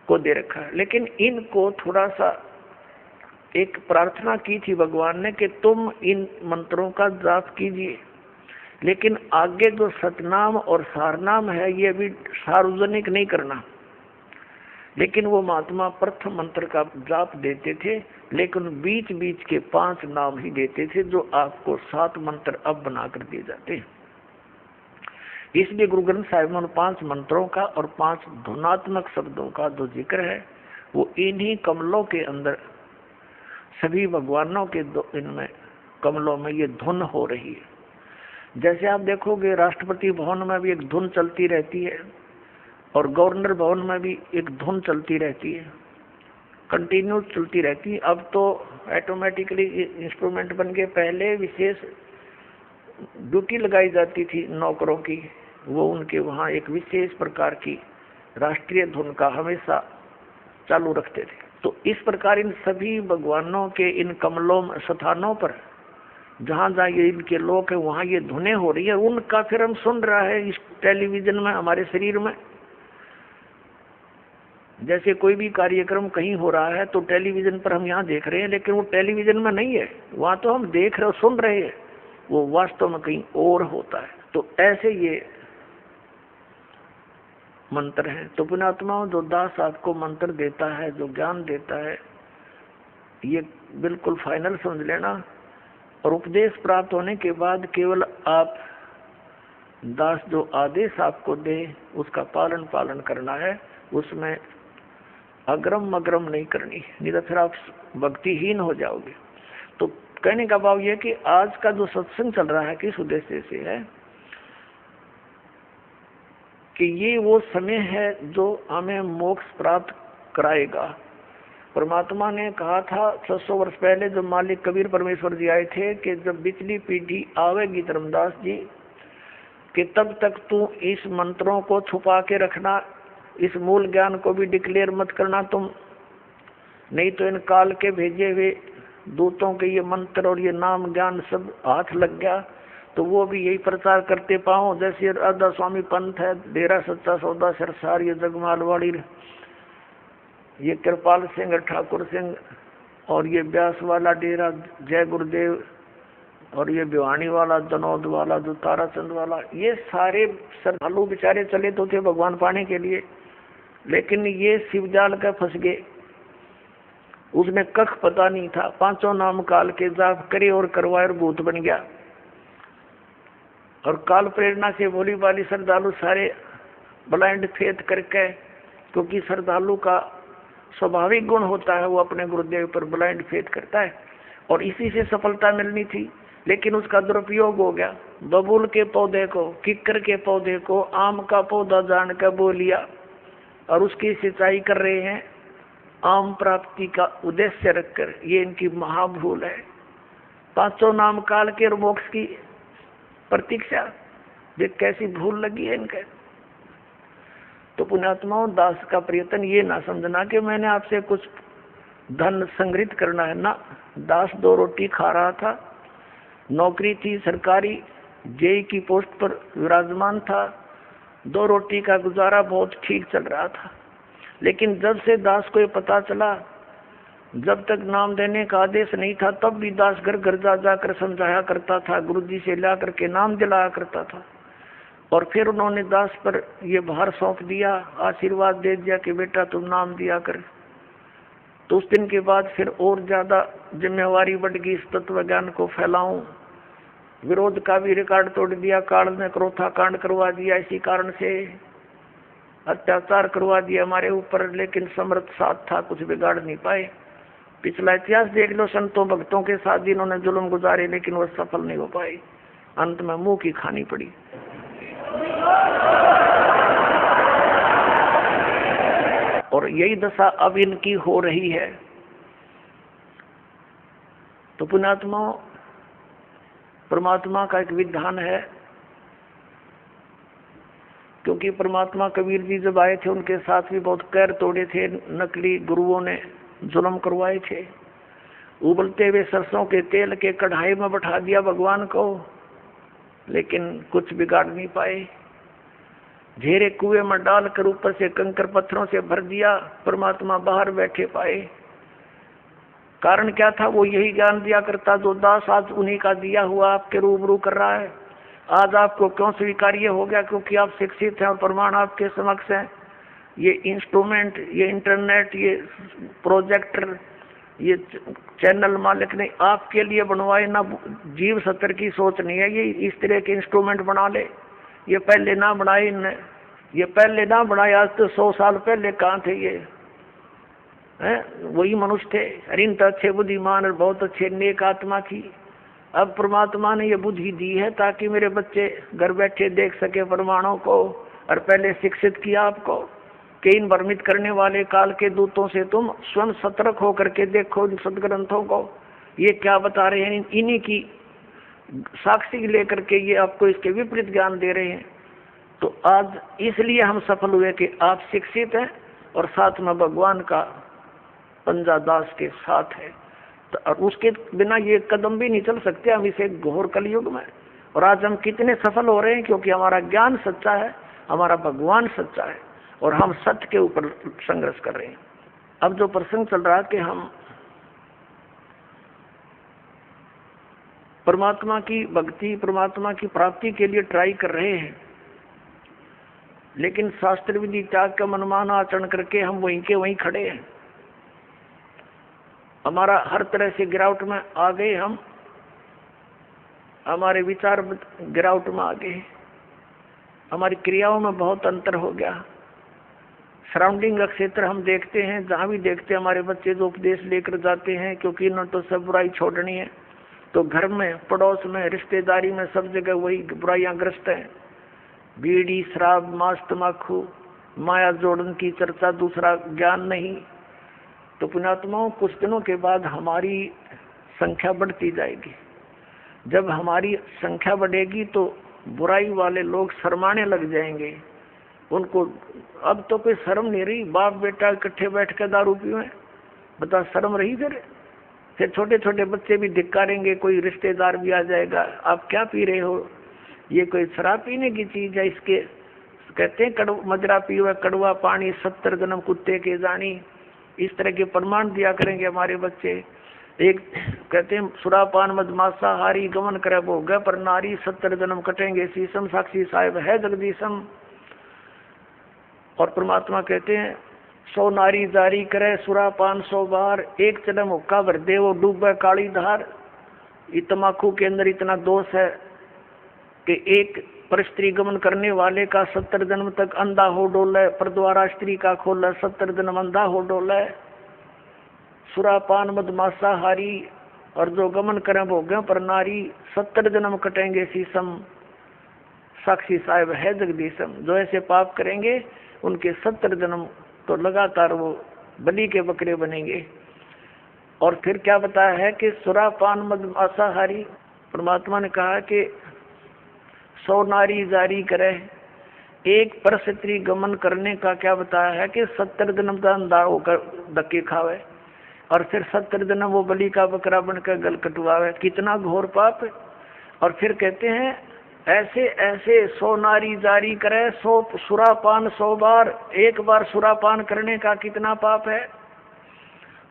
को दे रखा है। लेकिन इनको थोड़ा सा एक प्रार्थना की थी भगवान ने कि तुम इन मंत्रों का जाप कीजिए, लेकिन आगे जो सतनाम और सारनाम है ये भी सार्वजनिक नहीं करना। लेकिन वो महात्मा प्रथम मंत्र का जाप देते थे, लेकिन बीच बीच के 5 नाम ही देते थे, जो आपको 7 मंत्र अब बनाकर दिए जाते हैं। इसलिए गुरु ग्रंथ साहिब में 5 मंत्रों का और 5 धुनात्मक शब्दों का जो जिक्र है वो इन्हीं कमलों के अंदर, सभी भगवानों के इनमें कमलों में ये धुन हो रही है। जैसे आप देखोगे राष्ट्रपति भवन में भी एक धुन चलती रहती है और गवर्नर भवन में भी एक धुन चलती रहती है, कंटिन्यू चलती रहती है। अब तो ऑटोमेटिकली इंस्ट्रूमेंट बन के, पहले विशेष ड्यूटी लगाई जाती थी नौकरों की, वो उनके वहाँ एक विशेष प्रकार की राष्ट्रीय धुन का हमेशा चालू रखते थे। तो इस प्रकार इन सभी भगवानों के इन कमलों स्थानों पर जहाँ जहाँ ये इनके लोग है वहाँ ये धुनें हो रही है, उनका फिर हम सुन रहा है इस टेलीविजन में, हमारे शरीर में। जैसे कोई भी कार्यक्रम कहीं हो रहा है तो टेलीविजन पर हम यहाँ देख रहे हैं, लेकिन वो टेलीविजन में नहीं है, वहाँ तो हम देख रहे सुन रहे हैं, वो वास्तव में कहीं और होता है। तो ऐसे ये मंत्र हैं। तो पुण्यात्माओं, जो दास आपको मंत्र देता है, जो ज्ञान देता है, ये बिल्कुल फाइनल समझ लेना। और उपदेश प्राप्त होने के बाद केवल आप दास जो आदेश आपको दे उसका पालन करना है, उसमें अग्रम मग्रम नहीं करनी, नहीं तो फिर आप भक्तिहीन हो जाओगे। तो कहने का भाव यह कि आज का जो सत्संग चल रहा है किस उद्देश्य से है कि ये वो समय है जो हमें मोक्ष प्राप्त कराएगा। परमात्मा ने कहा था 600 वर्ष पहले जब मालिक कबीर परमेश्वर जी आए थे कि जब बिचली पीढ़ी आवेगी धर्मदास जी कि तब तक तू इस मंत्रों को छुपा के रखना, इस मूल ज्ञान को भी डिक्लेयर मत करना तुम, नहीं तो इन काल के भेजे हुए दूतों के ये मंत्र और ये नाम ज्ञान सब हाथ लग गया तो वो भी यही प्रचार करते पाओ। जैसे राधा स्वामी पंथ है, डेरा सच्चा सौदा सरसार, ये जगमालवाड़ी, ये कृपाल सिंह ठाकुर सिंह, और ये ब्यास वाला डेरा जय गुरुदेव, और ये भिवानी वाला, दनौद वाला, जो ताराचंद वाला, ये सारे श्रद्धालु बेचारे चले तो थे भगवान पाने के लिए, लेकिन ये शिवजाल का फंस गए। उसमें कख पता नहीं था, 5 नाम काल के जाप करे और करवाए और भूत बन गया। और काल प्रेरणा से भोली भाली श्रद्धालु सारे ब्लाइंड फेथ करके, क्योंकि श्रद्धालु का स्वाभाविक गुण होता है वो अपने गुरुदेव पर ब्लाइंड फेथ करता है, और इसी से सफलता मिलनी थी, लेकिन उसका दुरुपयोग हो गया। बबूल के पौधे को, किक्कर के पौधे को आम का पौधा जान कर बो लिया और उसकी सिंचाई कर रहे हैं आम प्राप्ति का उद्देश्य रखकर। ये इनकी महाभूल है। 5 नाम काल के मोक्ष की प्रतीक्षा, ये कैसी भूल लगी है इनके। तो पुण्यात्माओं, दास का प्रयत्न ये ना समझना कि मैंने आपसे कुछ धन संग्रहित करना है ना। दास 2 रोटी खा रहा था, नौकरी थी सरकारी, जेई की पोस्ट पर विराजमान था, 2 रोटी का गुजारा बहुत ठीक चल रहा था। लेकिन जब से दास को ये पता चला, जब तक नाम देने का आदेश नहीं था तब भी दास घर घर जा जाकर समझाया करता था, गुरुजी से ला करके नाम दिलाया करता था। और फिर उन्होंने दास पर ये भार सौंप दिया, आशीर्वाद दे दिया कि बेटा तुम नाम दिया कर। तो उस दिन के बाद फिर और ज्यादा जिम्मेवारी बढ़ गई, इस तत्व ज्ञान को फैलाऊं। विरोध का भी रिकॉर्ड तोड़ दिया, काल ने क्रोथा कांड करवा दिया, इसी कारण से अत्याचार करवा दिया हमारे ऊपर, लेकिन समर्थ साथ था, कुछ बिगाड़ नहीं पाए। पिछला इतिहास देख लो संतों भक्तों के साथ जिन्होंने जुल्म गुजारे, लेकिन वो सफल नहीं हो पाए, अंत में मुंह की खानी पड़ी। और यही दशा अब इनकी हो रही है। तो पुण्यात्मा, परमात्मा का एक विधान है, क्योंकि परमात्मा कबीर जी जब आए थे उनके साथ भी बहुत कैर तोड़े थे, नकली गुरुओं ने जुल्म करवाए थे। उबलते हुए सरसों के तेल के कढ़ाई में बैठा दिया भगवान को, लेकिन कुछ बिगाड़ नहीं पाए। झेरे कुएं में डालकर ऊपर से कंकर पत्थरों से भर दिया, परमात्मा बाहर बैठे पाए। कारण क्या था? वो यही ज्ञान दिया करता जो दास आज उन्हीं का दिया हुआ आपके रूबरू कर रहा है। आज आपको क्यों स्वीकार्य हो गया? क्योंकि आप शिक्षित हैं और प्रमाण आपके समक्ष है। ये इंस्ट्रूमेंट, ये इंटरनेट, ये प्रोजेक्टर, ये चैनल मालिक ने आपके लिए बनवाए ना। जीव सत्तर की सोच नहीं है ये इस तरह के इंस्ट्रूमेंट बना ले। ये पहले ना बनाए इनने, ये पहले ना बनाए, आज तो 100 साल पहले कहाँ थे ये? वही मनुष्य थे। अरिन तो अच्छे बुद्धिमान और बहुत अच्छे नेक आत्मा थी। अब परमात्मा ने ये बुद्धि दी है ताकि मेरे बच्चे घर बैठे देख सके प्रमाणों को, और पहले शिक्षित किया आपको कि इन भ्रमित करने वाले काल के दूतों से तुम स्वयं सतर्क होकर के देखो इन सदग्रंथों को, ये क्या बता रहे हैं। इन्हीं की साक्षी लेकर के ये आपको इसके विपरीत ज्ञान दे रहे हैं। तो आज इसलिए हम सफल हुए कि आप शिक्षित हैं और साथ में भगवान का पंजा दास के साथ है। तो और उसके बिना ये कदम भी नहीं चल सकते हम इसे घोर कलयुग में। और आज हम कितने सफल हो रहे हैं? क्योंकि हमारा ज्ञान सच्चा है, हमारा भगवान सच्चा है और हम सत्य के ऊपर संघर्ष कर रहे हैं। अब जो प्रसंग चल रहा है कि हम परमात्मा की भक्ति, परमात्मा की प्राप्ति के लिए ट्राई कर रहे हैं, लेकिन शास्त्र विधि त्याग का मनमाना आचरण करके हम वहीं के वहीं खड़े हैं। हमारा हर तरह से गिरावट में आ गए, हम हमारे विचार गिरावट में आ गए, हमारी क्रियाओं में बहुत अंतर हो गया। सराउंडिंग का क्षेत्र हम देखते हैं, जहाँ भी देखते हैं हमारे बच्चे जो उपदेश लेकर जाते हैं, क्योंकि इन्होंने तो सब बुराई छोड़नी है। तो घर में, पड़ोस में, रिश्तेदारी में, सब जगह वही बुराइयां ग्रस्त हैं। बीड़ी, शराब, मांस, तम्बाकू, माया जोड़न की चर्चा, दूसरा ज्ञान नहीं। तो पुण्यात्माओं, कुछ दिनों के बाद हमारी संख्या बढ़ती जाएगी। जब हमारी संख्या बढ़ेगी तो बुराई वाले लोग शर्माने लग जाएंगे। उनको अब तो कोई शर्म नहीं रही, बाप बेटा इकट्ठे बैठ कर दारू पीवे, बता शर्म रही? फिर छोटे छोटे बच्चे भी धिक्कारेंगे, कोई रिश्तेदार भी आ जाएगा, आप क्या पी रहे हो? ये कोई शराब पीने की चीज है? इसके कहते हैं मजरा पीवे कड़वा पानी, 70 जन्म कुत्ते के जानी। इस तरह के प्रमाण दिया करेंगे हमारे बच्चे। एक कहते हैं सुरापान मदमासा हारी गमन करे भोग पर नारी, 70 जन्म कटेंगे शीशम, साक्षी साहिब है जगदीशम। और परमात्मा कहते हैं 100 नारी जारी करे सुरापान 100 बार, एक जन्म हुक्का भर दे वो डूबे काली धार। ये तम्बाकू के अंदर इतना दोष है कि एक पर स्त्री गमन करने वाले का 70 जन्म तक अंधा हो डोले, पर द्वारा स्त्री का खोले 70 जन्म अंधा हो डोले। सुरापान मदमासा हारी, और जो गमन करें भोगे पर नारी, 70 जन्म कटेंगे शीशम, साक्षी साहिब है जगदीशम। जो ऐसे पाप करेंगे उनके 70 जन्म तो लगातार वो बलि के बकरे बनेंगे। और फिर क्या बताया है कि सुरापान मदमासा हारी, परमात्मा ने कहा कि 100 नारी जारी करे, एक पर स्त्री गमन करने का क्या बताया है कि 70 जन्म का अंधा होकर धक्के खावे, और फिर 70 जन्म वो बलि का बकरा बनकर गल कटवावे। कितना घोर पाप। और फिर कहते हैं ऐसे ऐसे 100 नारी जारी करे, 100 सुरापान 100 बार, एक बार सुरापान करने का कितना पाप है।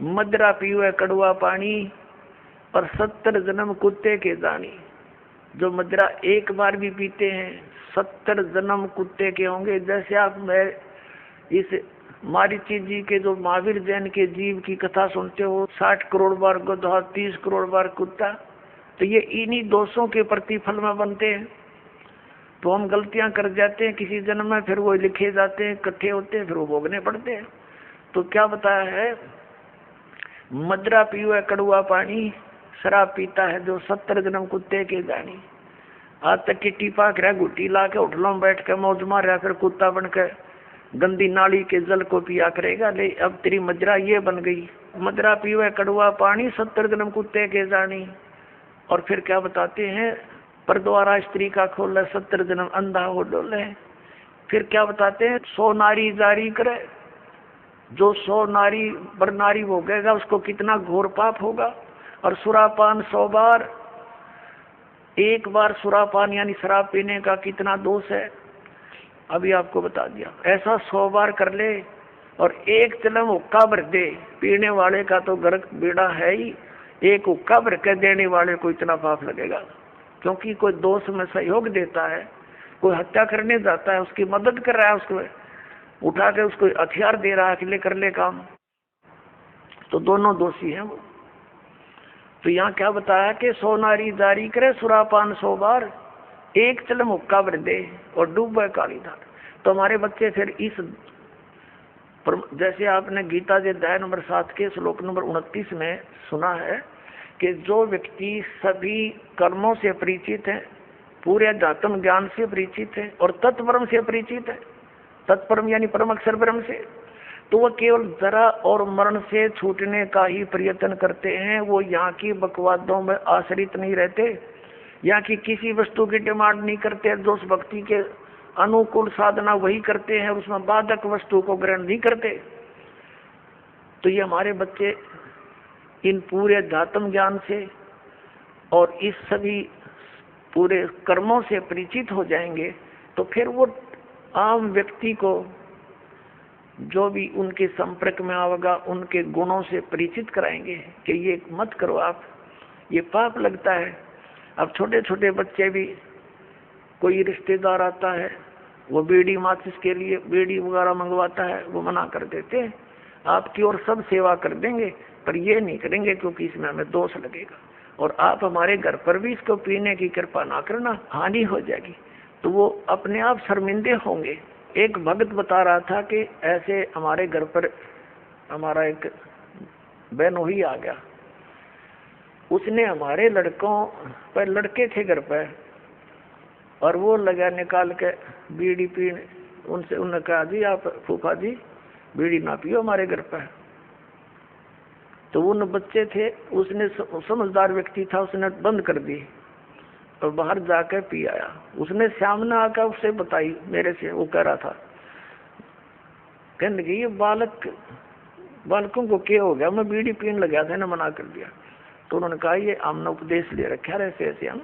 मदरा पीवे कड़वा पानी, और 70 जन्म कुत्ते के जानी। जो मदरा एक बार भी पीते हैं 70 जन्म कुत्ते के होंगे। जैसे आप मैं इस मारीची जी के जो महावीर जैन के जीव की कथा सुनते हो, 60 करोड़ बार गधा, 30 करोड़ बार कुत्ता, तो ये इन्हीं दोषों के प्रतिफल में बनते हैं। तो हम गलतियां कर जाते हैं किसी जन्म में, फिर वो लिखे जाते हैं, इकट्ठे होते हैं, फिर वो भोगने पड़ते हैं। तो क्या बताया है मदरा पीवे कड़ुआ पानी, शराब पीता है जो 70 जन्म कुत्ते के जानी। आज तक की टीपा कर गुटी ला के होटलों में बैठ के मौज मार रहा, फिर कुत्ता बन के गंदी नाली के जल को पिया करेगा। ले अब तेरी मदरा ये बन गई, मदरा पीवे कड़ुआ पानी, 70 जन्म कुत्ते के जानी। और फिर क्या बताते हैं, पर द्वारा स्त्री का खोले, 70 जन्म अंधा हो डोले। फिर क्या बताते हैं, 100 नारी जारी करे, जो 100 नारी पर नारी भोगेगा उसको कितना घोर पाप होगा। और सुरापान 100 बार, एक बार सुरापान यानी शराब पीने का कितना दोष है, अभी आपको बता दिया। ऐसा 100 बार कर ले और एक चलम हुक्का भर दे, पीने वाले का तो गर्क बेड़ा है ही, एक हुक्का भर के देने वाले को इतना पाप लगेगा। क्योंकि कोई दोष में सहयोग देता है, कोई हत्या करने जाता है, उसकी मदद कर रहा है, उसको उठा के उसको हथियार दे रहा है कि ले कर ले काम, तो दोनों दोषी हैं वो। तो यहाँ क्या बताया कि 100 नारी जारी करे, सुरापान 100 बार, एक चलम हुक्का भर दे और डूबे काली धार। तो हमारे बच्चे फिर इस जैसे आपने गीता जी अध्याय नंबर 7 के श्लोक नंबर 29 में सुना है कि जो व्यक्ति सभी कर्मों से परिचित है, पूरे अध्यात्म ज्ञान से परिचित है और तत्परम से परिचित है, तत्परम यानी परम अक्षर ब्रह्म से, तो वह केवल जरा और मरण से छूटने का ही प्रयत्न करते हैं। वो यहाँ की बकवादों में आश्रित नहीं रहते, यहाँ की किसी वस्तु की डिमांड नहीं करते, जो उस भक्ति के अनुकूल साधना वही करते हैं, उसमें बाधक वस्तु को ग्रहण नहीं करते। तो ये हमारे बच्चे इन पूरे अध्यात्म ज्ञान से और इस सभी पूरे कर्मों से परिचित हो जाएंगे, तो फिर वो आम व्यक्ति को जो भी उनके संपर्क में आवेगा उनके गुणों से परिचित कराएंगे कि ये मत करो आप, ये पाप लगता है। अब छोटे छोटे बच्चे भी, कोई रिश्तेदार आता है, वो बीड़ी माचिस के लिए बीड़ी वगैरह मंगवाता है, वो मना कर देते हैं, आपकी और सब सेवा कर देंगे पर ये नहीं करेंगे क्योंकि इसमें हमें दोष लगेगा, और आप हमारे घर पर भी इसको पीने की कृपा ना करना, हानि हो जाएगी। तो वो अपने आप शर्मिंदे होंगे। एक भक्त बता रहा था कि ऐसे हमारे घर पर हमारा एक बहनोई आ गया, उसने हमारे लड़कों पर, लड़के थे घर पर, और वो लगा निकाल के बीड़ी पीने, उनसे उन्होंने कहा जी आप फूफा जी बीड़ी ना पियो हमारे घर पर। तो उन बच्चे थे, उसने समझदार व्यक्ति था, उसने बंद कर दी और बाहर जाकर पी आया। उसने सामने आकर उससे बताई मेरे से, वो कह रहा था, कहने लगे ये बालकों को क्या हो गया, मैं बीड़ी पीने लगा था ना, मना कर दिया। तो उन्होंने कहा ये हमने उपदेश ले रखा है, ऐसे ऐसे हम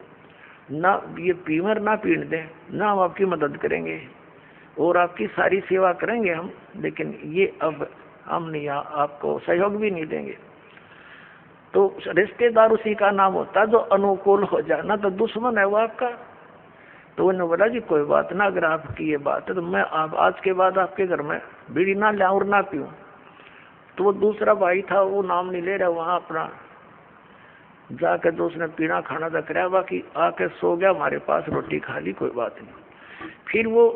ना ये पीमर ना पीने दें, ना हम आपकी मदद करेंगे और आपकी सारी सेवा करेंगे हम, लेकिन ये अब हम नहीं, आपको सहयोग भी नहीं देंगे। तो रिश्तेदार उसी का नाम होता है जो अनुकूल हो जाए, ना तो दुश्मन है वो आपका। तो उन्होंने बोला जी कोई बात ना, अगर आपकी ये बात है तो मैं आप आज के बाद आपके घर में बीड़ी ना लाऊं और ना पीऊं। तो वो दूसरा भाई था, वो नाम नहीं ले रहा, वहाँ अपना जाकर जो उसने पीना खाना था कराया, बाकी आके सो गया, हमारे पास रोटी खा ली, कोई बात नहीं। फिर वो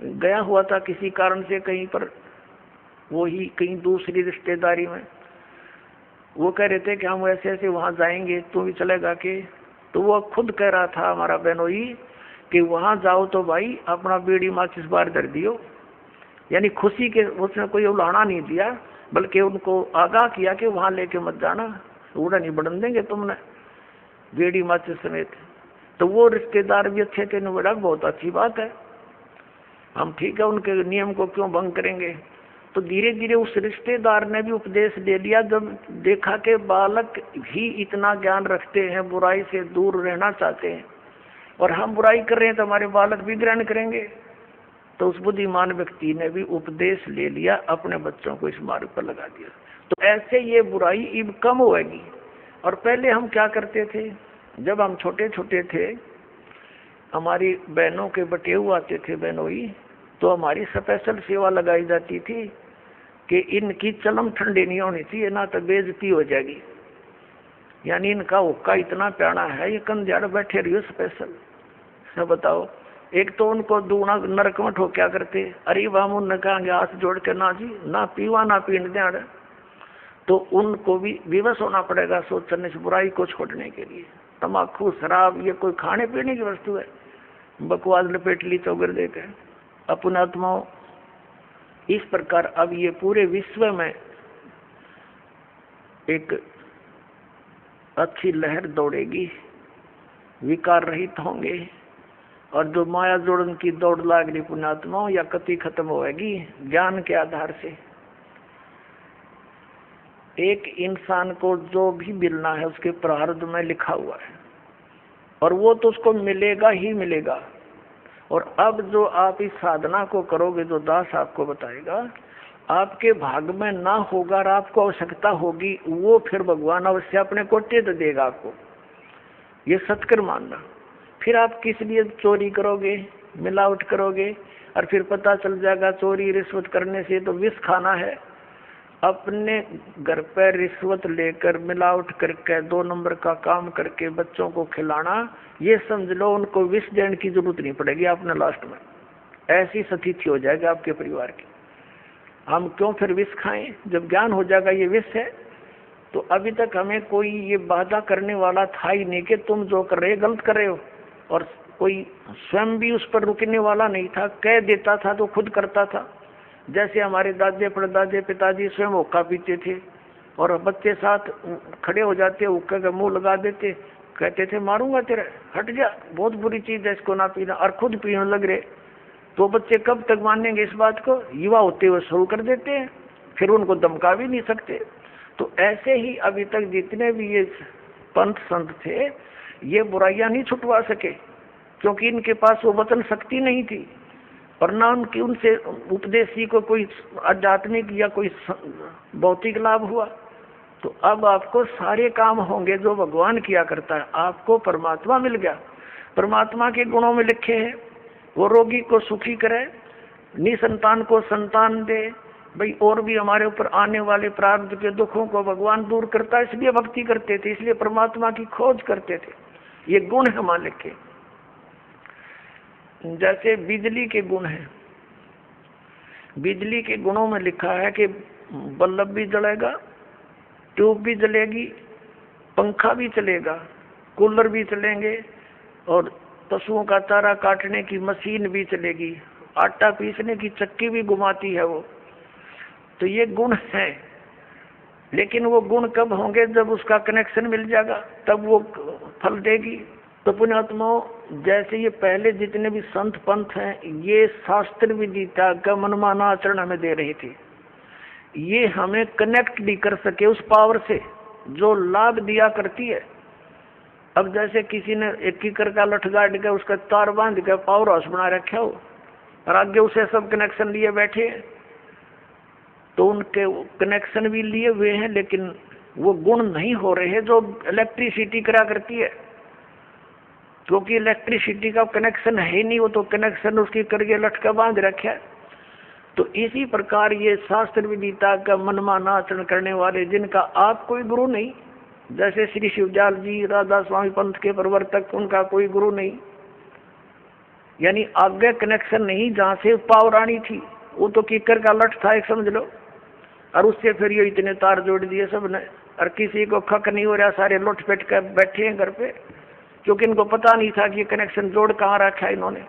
गया हुआ था किसी कारण से कहीं पर, वो ही कहीं दूसरी रिश्तेदारी में, वो कह रहे थे कि हम ऐसे ऐसे वहाँ जाएंगे, तू भी चलेगा के? तो वो खुद कह रहा था हमारा बहनोई कि वहाँ जाओ तो भाई अपना बीड़ी माचिस बाहर धर दियो, यानी खुशी के, उसने कोई उलाना नहीं दिया, बल्कि उनको आगाह किया कि वहाँ लेके मत जाना, उड़ा नहीं बढ़न देंगे तुमने बीड़ी माचिस समेत। तो वो रिश्तेदार भी अच्छे थे, बोला बहुत अच्छी बात है, हम ठीक है, उनके नियम को क्यों भंग करेंगे। तो धीरे धीरे उस रिश्तेदार ने भी उपदेश दे दिया, जब देखा कि बालक भी इतना ज्ञान रखते हैं, बुराई से दूर रहना चाहते हैं, और हम बुराई कर रहे हैं तो हमारे बालक भी ग्रहण करेंगे। तो उस बुद्धिमान व्यक्ति ने भी उपदेश ले लिया, अपने बच्चों को इस मार्ग पर लगा दिया। तो ऐसे ये बुराई अब कम होगी। और पहले हम क्या करते थे, जब हम छोटे छोटे थे, हमारी बहनों के बटेऊ आते थे बहनोई, तो हमारी स्पेशल सेवा लगाई जाती थी कि इनकी चलम ठंडी नहीं होनी चाहिए, ना तो बेइज्जती हो जाएगी, यानी इनका हुक्का इतना प्यारा है, ये कंध्याड़ बैठे रहियो स्पेशल। सब बताओ, एक तो उनको दूना नरक में ठोक्या करते, अरे वाह उनने कहा हाथ जोड़ के ना जी ना पीवा ना पीने दें, तो उनको भी विवश होना पड़ेगा सोचने से, बुराई को छोड़ने के लिए। तम्बाकू शराब ये कोई खाने पीने की वस्तु है, बकवास लपेट ली चौगर देकर अपने आत्माओं। इस प्रकार अब ये पूरे विश्व में एक अच्छी लहर दौड़ेगी, विकार रहित होंगे, और जो माया जोड़न की दौड़ लाग रही पुण्यात्माओं या कति खत्म होगी ज्ञान के आधार से। एक इंसान को जो भी मिलना है उसके प्रारब्ध में लिखा हुआ है, और वो तो उसको मिलेगा ही मिलेगा। और अब जो आप इस साधना को करोगे, जो दास आपको बताएगा, आपके भाग में ना होगा और आपको आवश्यकता होगी, वो फिर भगवान अवश्य अपने कोटे तो देगा आपको, ये सत्कर मानना। फिर आप किस लिए चोरी करोगे, मिलावट करोगे, और फिर पता चल जाएगा चोरी रिश्वत करने से तो विष खाना है। अपने घर पर रिश्वत लेकर मिलावट करके 2 नंबर का काम करके बच्चों को खिलाना, ये समझ लो उनको विष देने की जरूरत नहीं पड़ेगी आपने लास्ट में। ऐसी स्थिति हो जाएगी आपके परिवार की। हम क्यों फिर विष खाएं जब ज्ञान हो जाएगा ये विष है। तो अभी तक हमें कोई ये बाधा करने वाला था ही नहीं कि तुम जो कर रहे हो गलत कर रहे हो, और कोई स्वयं भी उस पर रुकने वाला नहीं था। कह देता था तो खुद करता था। जैसे हमारे दादे परदादे पिताजी स्वयं हुक्का पीते थे और बच्चे साथ खड़े हो जाते, हुक्के का मुंह लगा देते, कहते थे मारूंगा तेरे, हट जा, बहुत बुरी चीज है इसको ना पीना, और खुद पीने लग रहे। तो बच्चे कब तक मानेंगे इस बात को, युवा होते हुए शुरू कर देते हैं, फिर उनको धमका भी नहीं सकते। तो ऐसे ही अभी तक जितने भी ये पंथ संत थे ये बुराइयां नहीं छुटवा सके, क्योंकि इनके पास वो वचन शक्ति नहीं थी, और ना उनकी उनसे उपदेशी को कोई आध्यात्मिक या कोई भौतिक लाभ हुआ। तो अब आपको सारे काम होंगे जो भगवान किया करता है। आपको परमात्मा मिल गया, परमात्मा के गुणों में लिखे हैं, वो रोगी को सुखी करे, निसंतान को संतान दे भाई, और भी हमारे ऊपर आने वाले प्रारब्ध के दुखों को भगवान दूर करता है। इसलिए भक्ति करते थे, इसलिए परमात्मा की खोज करते थे। ये गुण है हमारे लिखे। जैसे बिजली के गुण हैं, बिजली के गुणों में लिखा है कि बल्ब भी जलेगा, ट्यूब भी जलेगी, पंखा भी चलेगा, कूलर भी चलेंगे, और पशुओं का चारा काटने की मशीन भी चलेगी, आटा पीसने की चक्की भी घुमाती है वो। तो ये गुण है, लेकिन वो गुण कब होंगे, जब उसका कनेक्शन मिल जाएगा, तब वो फल देगी। तो पुण्यात्माओं, जैसे ये पहले जितने भी संत पंथ हैं, ये शास्त्र विदिता का मनमाना आचरण हमें दे रहे थे। ये हमें कनेक्ट भी कर सके उस पावर से जो लाभ दिया करती है। अब जैसे किसी ने 1 कीकर का लठ गाड़ के उसका तार बांध के पावर हाउस बना रखा हो, और आगे उसे सब कनेक्शन लिए बैठे, तो उनके कनेक्शन भी लिए हुए हैं, लेकिन वो गुण नहीं हो रहे हैं जो इलेक्ट्रिसिटी करा करती है, क्योंकि इलेक्ट्रिसिटी का कनेक्शन है नहीं, वो तो कनेक्शन उसकी करके लटका बांध रखा है। तो इसी प्रकार ये शास्त्र विदिता का मनमाना आचरण करने वाले, जिनका आप कोई गुरु नहीं, जैसे श्री शिवदयाल जी राधा स्वामी पंथ के प्रवर्तक, उनका कोई गुरु नहीं, यानी आगे कनेक्शन नहीं जहाँ से पावर आनी थी, वो तो कीकर का लठ था एक समझ लो, और उससे फिर ये इतने तार जोड़ दिए सबने, और किसी को खक नहीं हो रहा, सारे लुट पेट कर बैठे हैं घर पे, क्योंकि इनको पता नहीं था कि ये कनेक्शन जोड़ कहाँ रखा है इन्होंने।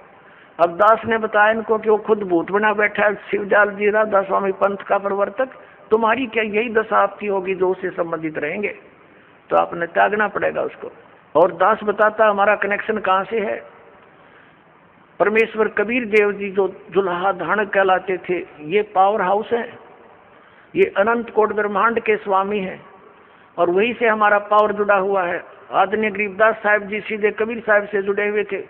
अब दास ने बताया इनको कि वो खुद भूत बना बैठा है, शिवदयाल जी राधा स्वामी पंथ का प्रवर्तक, तुम्हारी क्या यही दशा आपकी होगी जो उससे संबंधित रहेंगे, तो आपने त्यागना पड़ेगा उसको। और दास बताता हमारा कनेक्शन कहाँ से है। परमेश्वर कबीर देव जी जो जुल्हा धारण कहलाते थे, ये पावर हाउस है, ये अनंत कोट ब्रह्मांड के स्वामी हैं, और वही से हमारा पावर जुड़ा हुआ है। आदरणीय गरीबदास साहब जी सीधे कबीर साहब से जुड़े हुए थे,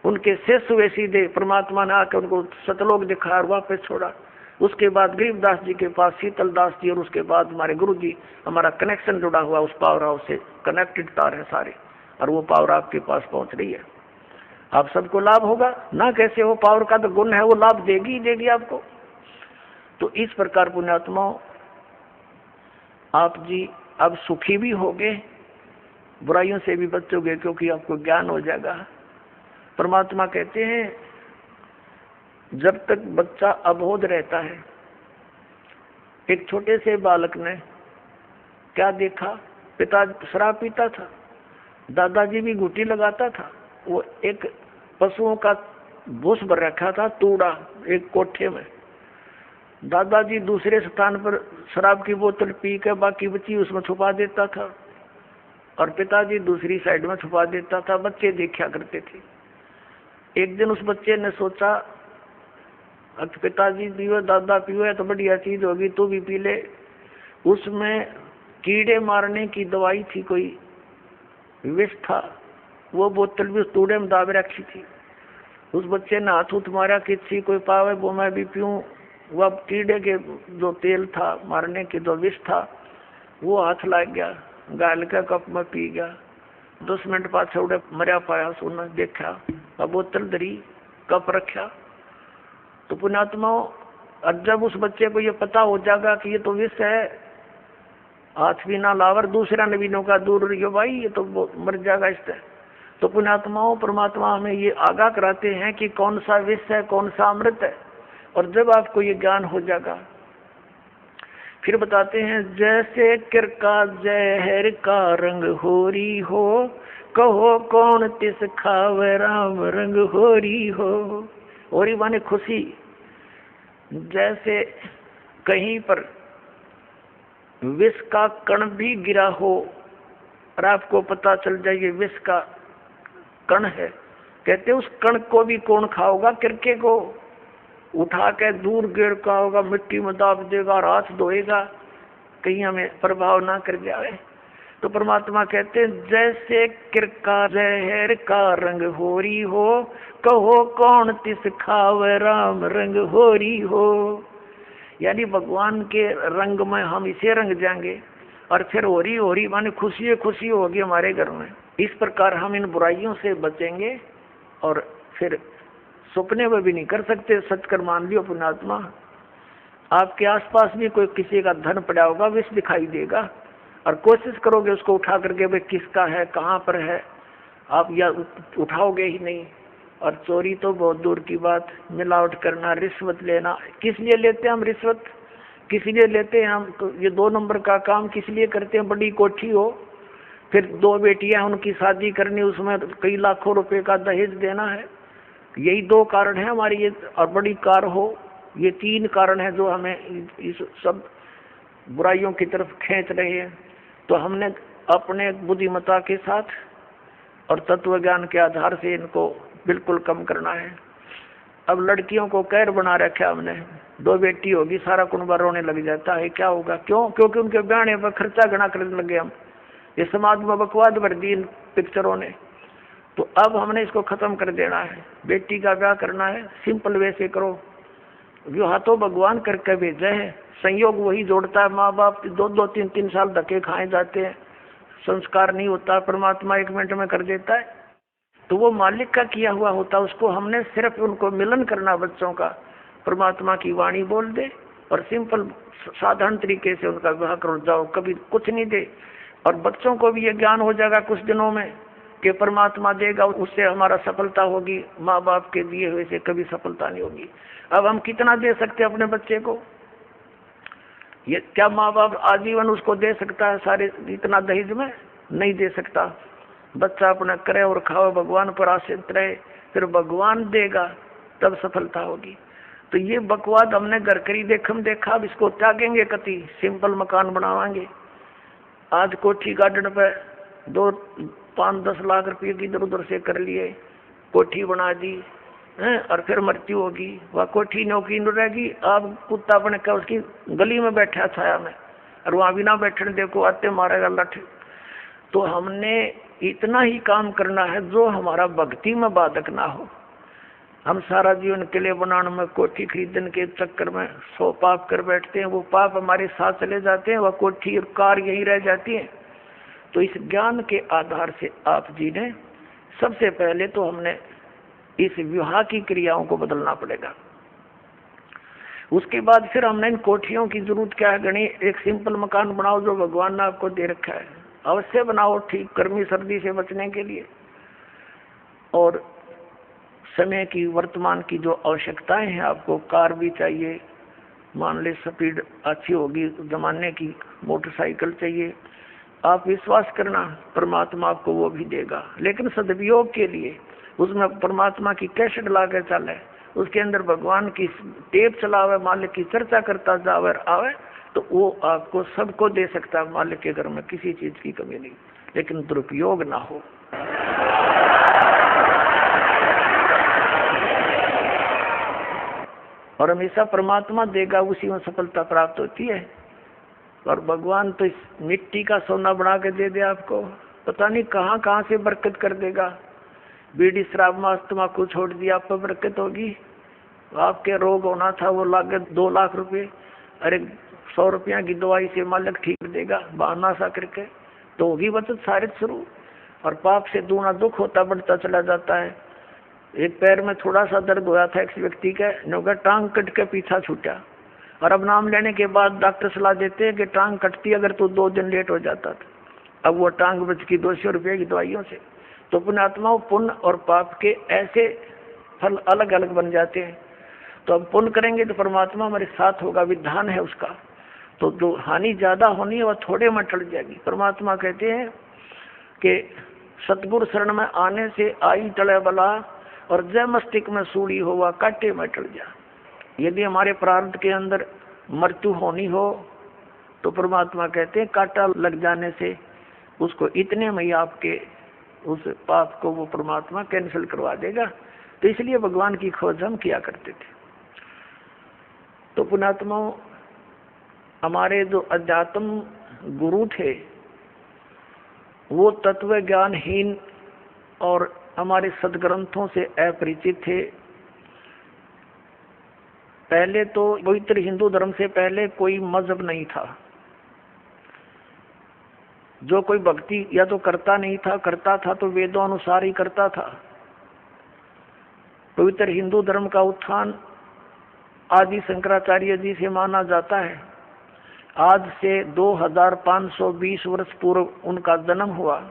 उनके शिष्य हुए सीधे, परमात्मा ने आकर उनको सतलोक दिखाया और वापस छोड़ा। उसके बाद गरीबदास जी के पास शीतल दास जी, और उसके बाद हमारे गुरु जी। हमारा कनेक्शन जुड़ा हुआ उस पावर हाउस से, कनेक्टेड तार है सारे, और वो पावर आपके पास पहुंच रही है। आप सबको लाभ होगा ना, कैसे हो, पावर का तो गुण है, वो लाभ देगी ही देगी आपको। तो इस प्रकार पुण्यात्माओं, आप जी अब सुखी भी होगे, बुराइयों से भी बचोगे, क्योंकि आपको ज्ञान हो जाएगा। परमात्मा कहते हैं जब तक बच्चा अबोध रहता है, एक छोटे से बालक ने क्या देखा? पिता शराब पीता था, दादाजी भी घुटी लगाता था। वो एक पशुओं का भूस भर रखा था तूड़ा एक कोठे में। दादाजी दूसरे स्थान पर शराब की बोतल पी के बाकी बची उसमें छुपा देता था और पिताजी दूसरी साइड में छुपा देता था। बच्चे देखा करते थे। एक दिन उस बच्चे ने सोचा पिताजी पीवे दादा पीवे तो बढ़िया चीज होगी, तू भी पी ले। उसमें कीड़े मारने की दवाई थी, कोई विष था। वो बोतल भी उस तूड़े में दाब रखी थी। उस बच्चे ने हाथ उठ मारा कि कोई पावे वो मैं भी पीऊं। वह कीड़े के जो तेल था मारने के जो विष था वो हाथ लग गया, गाल का कप में पी गया। 10 मिनट बाद छोड़े मरिया पाया सुना देखा, बोतल धरी कप रखा। तो पुण्यात्माओं, अब जब उस बच्चे को ये पता हो जाएगा कि ये तो विष है, हाथ भी ना लावर, दूसरा नबीनों का दूर रहियो भाई, ये तो मर जाएगा इससे। तो पुण्यात्माओं, परमात्मा हमें ये आगाह कराते हैं कि कौन सा विष है कौन सा अमृत है। और जब आपको ये ज्ञान हो जाएगा फिर बताते हैं, जैसे किरका जहर का रंग होरी हो, कहो कौन तिस खावे राम रंग होरी हो। होरी माने खुशी। जैसे कहीं पर विष का कण भी गिरा हो और आपको पता चल जाए ये विष का कण है, कहते उस कण को भी कौन खाओगा? किरके को उठा के दूर गिर का होगा, मिट्टी में दाब देगा और हाथ धोएगा, कहीं हमें प्रभाव ना कर जाए। तो परमात्मा कहते हैं, जैसे किरका जहर का रंग होरी हो, कहो कौन तिस खावे राम रंग होरी हो। यानी भगवान के रंग में हम इसे रंग जाएंगे और फिर होरी होरी माने खुशी खुशी होगी हमारे घर में। इस प्रकार हम इन बुराइयों से बचेंगे और फिर सपने में भी नहीं कर सकते। सच कर मान लियो पुण्यात्मा, आपके आसपास भी कोई किसी का धन पड़ा होगा, विष दिखाई देगा और कोशिश करोगे उसको उठा करके भाई किसका है कहाँ पर है, आप या उठाओगे ही नहीं। और चोरी तो बहुत दूर की बात, मिलावट करना, रिश्वत लेना। किस लिए लेते हैं हम रिश्वत? किस लिए लेते हैं हम? तो ये 2 नंबर का काम किस लिए करते हैं? बड़ी कोठी हो, फिर 2 बेटियां उनकी शादी करनी, उसमें कई लाखों रुपए का दहेज देना है। यही 2 कारण है हमारी ये। और बड़ी कार हो, ये 3 कारण है जो हमें इस सब बुराइयों की तरफ खींच रहे हैं। तो हमने अपने बुद्धिमत्ता के साथ और तत्व ज्ञान के आधार से इनको बिल्कुल कम करना है। अब लड़कियों को कैर बना रखा हमने, 2 बेटी होगी सारा कुनबा रोने लग जाता है। क्या होगा? क्यों? क्योंकि उनके ब्याह पर खर्चा गणा करने लगे हम। ये समाज में बकवाद भर दी इन पिक्चरों ने। तो अब हमने इसको खत्म कर देना है। बेटी का ब्याह करना है, सिंपल वे से करो। विवाह तो भगवान करके भेजे हैं, संयोग वही जोड़ता है। माँ बाप 2-2, 3-3 साल धक्के खाए जाते हैं, संस्कार नहीं होता, परमात्मा 1 मिनट में कर देता है। तो वो मालिक का किया हुआ होता, उसको हमने सिर्फ उनको मिलन करना बच्चों का, परमात्मा की वाणी बोल दे और सिंपल साधारण तरीके से उनका विवाह करो जाओ, कभी कुछ नहीं दे। और बच्चों को भी ये ज्ञान हो जाएगा कुछ दिनों में कि परमात्मा देगा, उससे हमारा सफलता होगी, माँ बाप के दिए हुए से कभी सफलता नहीं होगी। अब हम कितना दे सकते हैं अपने बच्चे को? ये क्या माँ बाप आजीवन उसको दे सकता है सारे इतना दहेज में? नहीं दे सकता। बच्चा अपना करे और खाओ, भगवान पर आश्रित रहे, फिर भगवान देगा तब सफलता होगी। तो ये बकवाद हमने घर करी देखम देखा, अब इसको त्यागेंगे कति, सिंपल मकान बनावाएंगे। आज कोठी गार्डन पे 2-5-10 लाख रुपये की इधर उधर से कर लिए, कोठी बना दी हैं, और फिर मृत्यु होगी, वह कोठी नौकी न रहेगी। आप कुत्ता बन कर उसकी गली में बैठा छाया में, और वहां बिना बैठने देखो आते मारेगा लठ। तो हमने इतना ही काम करना है जो हमारा भक्ति में बाधक ना हो। हम सारा जीवन किले बनाने में, कोठी खरीदने के चक्कर में 100 पाप कर बैठते हैं, वो पाप हमारे साथ चले जाते हैं, वह कोठी और कार यही रह जाती है। तो इस ज्ञान के आधार से आप जी ने सबसे पहले तो हमने इस विवाह की क्रियाओं को बदलना पड़ेगा। उसके बाद फिर हमने इन कोठियों की जरूरत क्या है? गणी एक सिंपल मकान बनाओ जो भगवान ने आपको दे रखा है, अवश्य बनाओ, ठीक, गर्मी सर्दी से बचने के लिए। और समय की वर्तमान की जो आवश्यकताएं हैं, आपको कार भी चाहिए, मान ले स्पीड अच्छी होगी, जमाने की मोटरसाइकिल चाहिए, आप विश्वास करना परमात्मा आपको वो भी देगा। लेकिन सदुपयोग के लिए उसमें परमात्मा की कैसेट ला के चले, उसके अंदर भगवान की टेप चलावे, मालिक की चर्चा करता जावे आवे, तो वो आपको सबको दे सकता है। मालिक के घर में किसी चीज की कमी नहीं, लेकिन दुरुपयोग ना हो। और हमेशा परमात्मा देगा, उसी में सफलता प्राप्त होती है। और भगवान तो इस मिट्टी का सोना बना के दे दे आपको, पता नहीं कहाँ कहाँ से बरकत कर देगा। बीड़ी शराब मांस तम्बाकू छोड़ दिया, आप पर बरकत होगी। आपके रोग होना था वो लागत 2 लाख रुपए, अरे 100 रुपया की दवाई से मालिक ठीक देगा, बहाना सा करके, तो होगी बचत सारे शुरू। और पाप से दूना दुख होता बढ़ता चला जाता है। एक पैर में थोड़ा सा दर्द हुआ था एक व्यक्ति के, नौका टांग कट के पीछा छूटा, और अब नाम लेने के बाद डॉक्टर सलाह देते हैं कि टांग कटती अगर तो 2 दिन लेट हो जाता था। अब वो टांग बच की 200 रुपये की दवाइयों से। तो पुण्यात्माओं, पुण्य और पाप के ऐसे फल अलग अलग बन जाते हैं। तो अब पुण्य करेंगे तो परमात्मा हमारे साथ होगा, विधान है उसका। तो जो हानि ज्यादा होनी है वह थोड़े में टल जाएगी। परमात्मा कहते हैं कि सतगुरु शरण में आने से आई टले बला, और जय मस्तिष्क में सूड़ी हो वह काटे में टल जा। यदि हमारे प्रारब्ध के अंदर मृत्यु होनी हो तो परमात्मा कहते हैं कांटा लग जाने से उसको इतने में ही आपके उस पाप को वो परमात्मा कैंसिल करवा देगा। तो इसलिए भगवान की खोज हम किया करते थे। तो पुण्यात्माओं, हमारे जो अध्यात्म गुरु थे वो तत्व ज्ञानहीन और हमारे सदग्रंथों से अपरिचित थे। पहले तो पवित्र हिंदू धर्म से पहले कोई मजहब नहीं था। जो कोई भक्ति या तो करता नहीं था, करता था तो वेदों अनुसार ही करता था। पवित्र हिंदू धर्म का उत्थान आदि शंकराचार्य जी से माना जाता है। आज से 2520 वर्ष पूर्व उनका जन्म हुआ,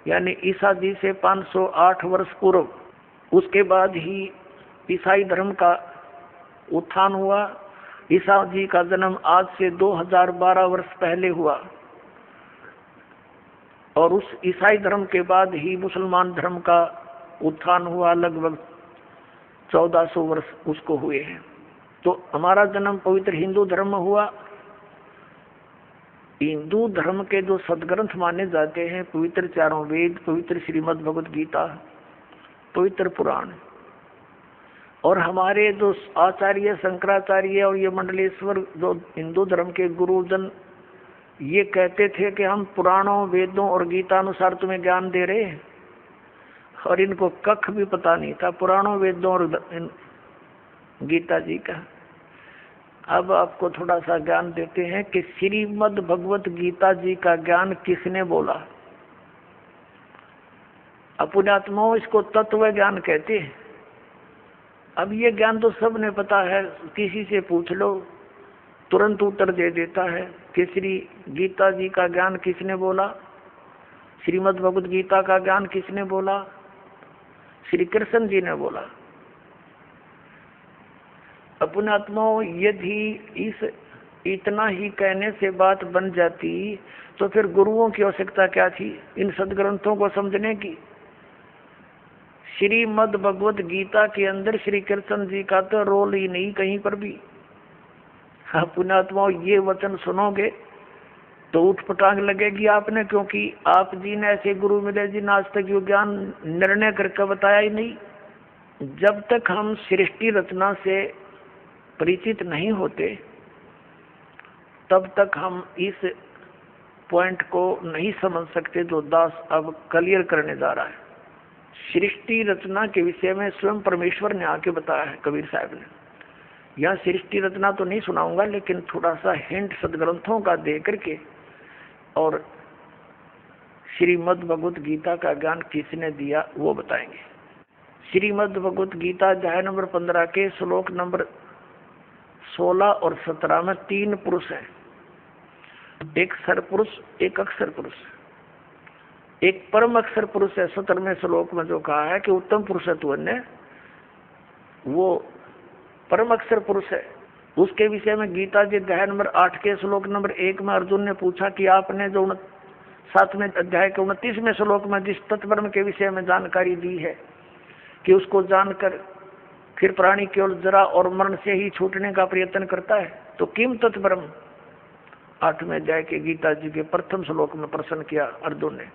यानी ईसा जी से 508 वर्ष पूर्व। उसके बाद ही ईसाई धर्म का उत्थान हुआ। ईसा जी का जन्म आज से 2012 वर्ष पहले हुआ, और उस ईसाई धर्म के बाद ही मुसलमान धर्म का उत्थान हुआ। लगभग 1400 वर्ष उसको हुए हैं। तो हमारा जन्म पवित्र हिंदू धर्म में हुआ। हिंदू धर्म के जो सदग्रंथ माने जाते हैं, पवित्र 4 वेद, पवित्र श्रीमद् भगवत गीता, पवित्र पुराण, और हमारे जो आचार्य शंकराचार्य और ये मंडलेश्वर जो हिंदू धर्म के गुरुजन ये कहते थे कि हम पुराणों, वेदों और गीता अनुसार तुम्हें ज्ञान दे रहे हैं, और इनको कख भी पता नहीं था पुराणों, वेदों और गीता जी का। अब आपको थोड़ा सा ज्ञान देते हैं कि श्रीमद् भगवत गीता जी का ज्ञान किसने बोला। पुण्यात्माओं, इसको तत्व ज्ञान कहते हैं। अब ये ज्ञान तो सबने पता है, किसी से पूछ लो तुरंत उत्तर दे देता है कि श्री गीता जी का ज्ञान किसने बोला, श्रीमद् भगवत गीता का ज्ञान किसने बोला, श्री कृष्ण जी ने बोला। पुण्यात्माओं, यदि इस इतना ही कहने से बात बन जाती तो फिर गुरुओं की आवश्यकता क्या थी इन सदग्रंथों को समझने की। श्रीमद् भगवत गीता के अंदर श्री कृष्ण जी का तो रोल ही नहीं कहीं पर भी। पुण्यात्माओं, ये वचन सुनोगे तो उठ पटांग लगेगी आपने, क्योंकि आप जी ने ऐसे गुरु मिले जिन आज तक यो ज्ञान निर्णय करके बताया ही नहीं। जब तक हम सृष्टि रचना से परिचित नहीं होते तब तक हम इस पॉइंट को नहीं समझ सकते जो दास अब क्लियर करने जा रहा है। सृष्टि रचना के विषय में स्वयं परमेश्वर ने आके बताया है कबीर साहब ने। यहाँ सृष्टि रचना तो नहीं सुनाऊंगा, लेकिन थोड़ा सा हिंट सदग्रंथों का दे करके और श्रीमद् भगवत गीता का ज्ञान किसने दिया वो बताएंगे। श्रीमद् भगवत गीता अध्याय नंबर 15 के श्लोक नंबर 16 और 17 में 3 पुरुष हैं, एक सरपुरुष, एक अक्षर पुरुष, एक परम अक्षर पुरुष है। 17वें श्लोक में जो कहा है कि उत्तम पुरुषत्व ने वो परम अक्षर पुरुष है। उसके विषय में गीता जी अध्याय नंबर 8 के श्लोक नंबर 1 में अर्जुन ने पूछा कि आपने जो 7वें अध्याय के 29वें श्लोक में जिस तत्ब्रह्म के विषय में जानकारी दी है कि उसको जानकर फिर प्राणी केवल जरा और मरण से ही छूटने का प्रयत्न करता है, तो किम तत्ब्रह्म 8वें अध्याय के गीता जी के प्रथम श्लोक में प्रश्न किया अर्जुन ने।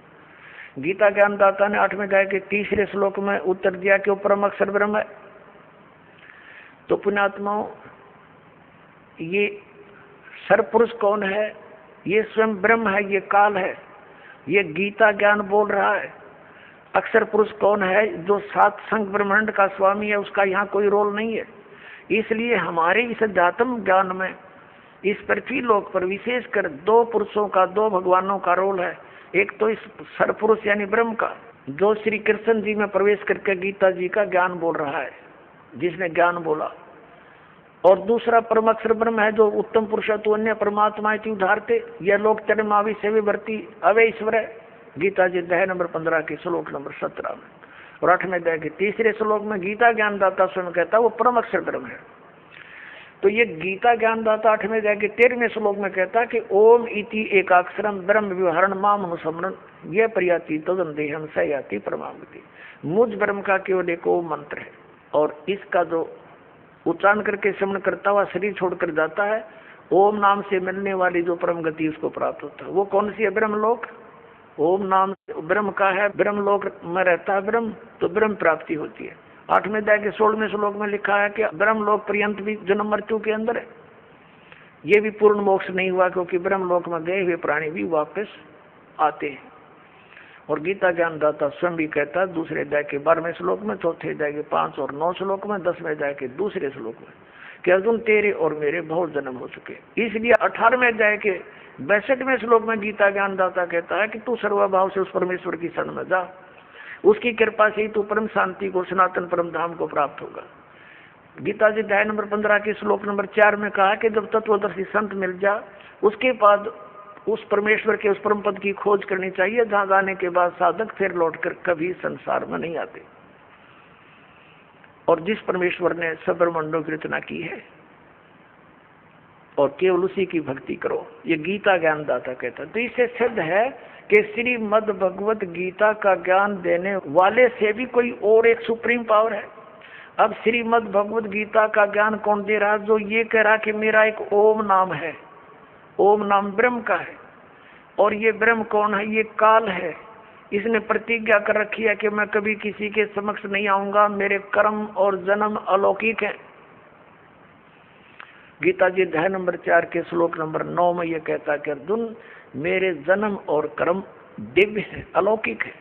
गीता ज्ञानदाता ने 8वें अध्याय के 3रे श्लोक में उत्तर दिया कि वो परम अक्षर ब्रह्म है। तो पुण्यात्माओं, ये सर्वपुरुष कौन है? ये स्वयं ब्रह्म है, ये काल है, ये गीता ज्ञान बोल रहा है। अक्षर पुरुष कौन है? जो 7 संघ ब्रह्मांड का स्वामी है, उसका यहाँ कोई रोल नहीं है। इसलिए हमारे इस अध्यात्म ज्ञान में इस पृथ्वी लोक पर विशेषकर 2 पुरुषों का, 2 भगवानों का रोल है। एक तो इस सर्वपुरुष यानी ब्रह्म का, जो श्री कृष्ण जी में प्रवेश करके गीता जी का ज्ञान बोल रहा है, जिसने ज्ञान बोला। और दूसरा परम अक्षर ब्रह्म है, जो उत्तम पुरुष तो अन्य परमात्मा उदाहरते यह लोक चरमावि से विवर्ती अवे ईश्वर है। गीता जी अध्याय नंबर 15 के श्लोक नंबर 17 में। और 8वें अध्याय के 3रे श्लोक में गीता ज्ञानदाता स्वयं कहता है वो परम अक्षर ब्रह्म है। तो ये गीता ज्ञानदाता 8वें अध्याय के 13वें श्लोक में कहता है कि ओम इति एकाक्षरम ब्रह्म व्यवहारण माम अनुसमरण यह प्रयाति तदंदेहम सयाति परमागति। मुझ ब्रह्म का केवल एक ओम मंत्र है, और इसका जो उच्चारण करके श्रवण करता हुआ शरीर छोड़कर जाता है, ओम नाम से मिलने वाली जो परम गति उसको प्राप्त होता है। वो कौन सी है? ब्रह्मलोक। ओम नाम ब्रह्म का है, ब्रह्मलोक में रहता है ब्रह्म, तो ब्रह्म प्राप्ति होती है। 8वें अध्याय के 16वें श्लोक में लिखा है कि ब्रह्मलोक पर्यंत भी जन्म मृत्यु के अंदर है। ये भी पूर्ण मोक्ष नहीं हुआ, क्योंकि ब्रह्मलोक में गए हुए प्राणी भी वापस आते हैं। और गीता ज्ञानदाता स्वयं भी कहता है 2रे अध्याय के 12वें श्लोक में, 4थे अध्याय के 5 और 9 श्लोक में, 10वें अध्याय के 2रे श्लोक में कि अर्जुन तेरे और मेरे बहुत जन्म हो चुके। इसलिए 18वें अध्याय के 62वें श्लोक में गीता ज्ञानदाता कहता है कि तू सर्वभाव से उस परमेश्वर की शरण में जा, उसकी कृपा से ही तू परम शांति को, सनातन परम धाम को प्राप्त होगा। गीता जी अध्याय नंबर 15 के श्लोक नंबर 4 में कहा कि जब तत्वदर्शी संत मिल जा, उसके बाद उस परमेश्वर के उस परम पद की खोज करनी चाहिए, जहां जाने के बाद साधक फिर लौटकर कभी संसार में नहीं आते। और जिस परमेश्वर ने सब ब्रह्मांडों की रचना की है, और केवल उसी की भक्ति करो, ये गीता ज्ञानदाता कहता है। तो इससे सिद्ध है कि श्रीमद् भगवत गीता का ज्ञान देने वाले से भी कोई और एक सुप्रीम पावर है। अब श्रीमद् भगवत गीता का ज्ञान कौन दे रहा? जो ये कह रहा कि मेरा एक ओम नाम है, ओम नाम ब्रह्म का है। और ये ब्रह्म कौन है? ये काल है। इसने प्रतिज्ञा कर रखी है कि मैं कभी किसी के समक्ष नहीं आऊंगा, मेरे कर्म और जन्म अलौकिक है। गीता जी अध्याय नंबर 4 के श्लोक नंबर 9 में यह कहता है कि अर्जुन मेरे जन्म और कर्म दिव्य है, अलौकिक है।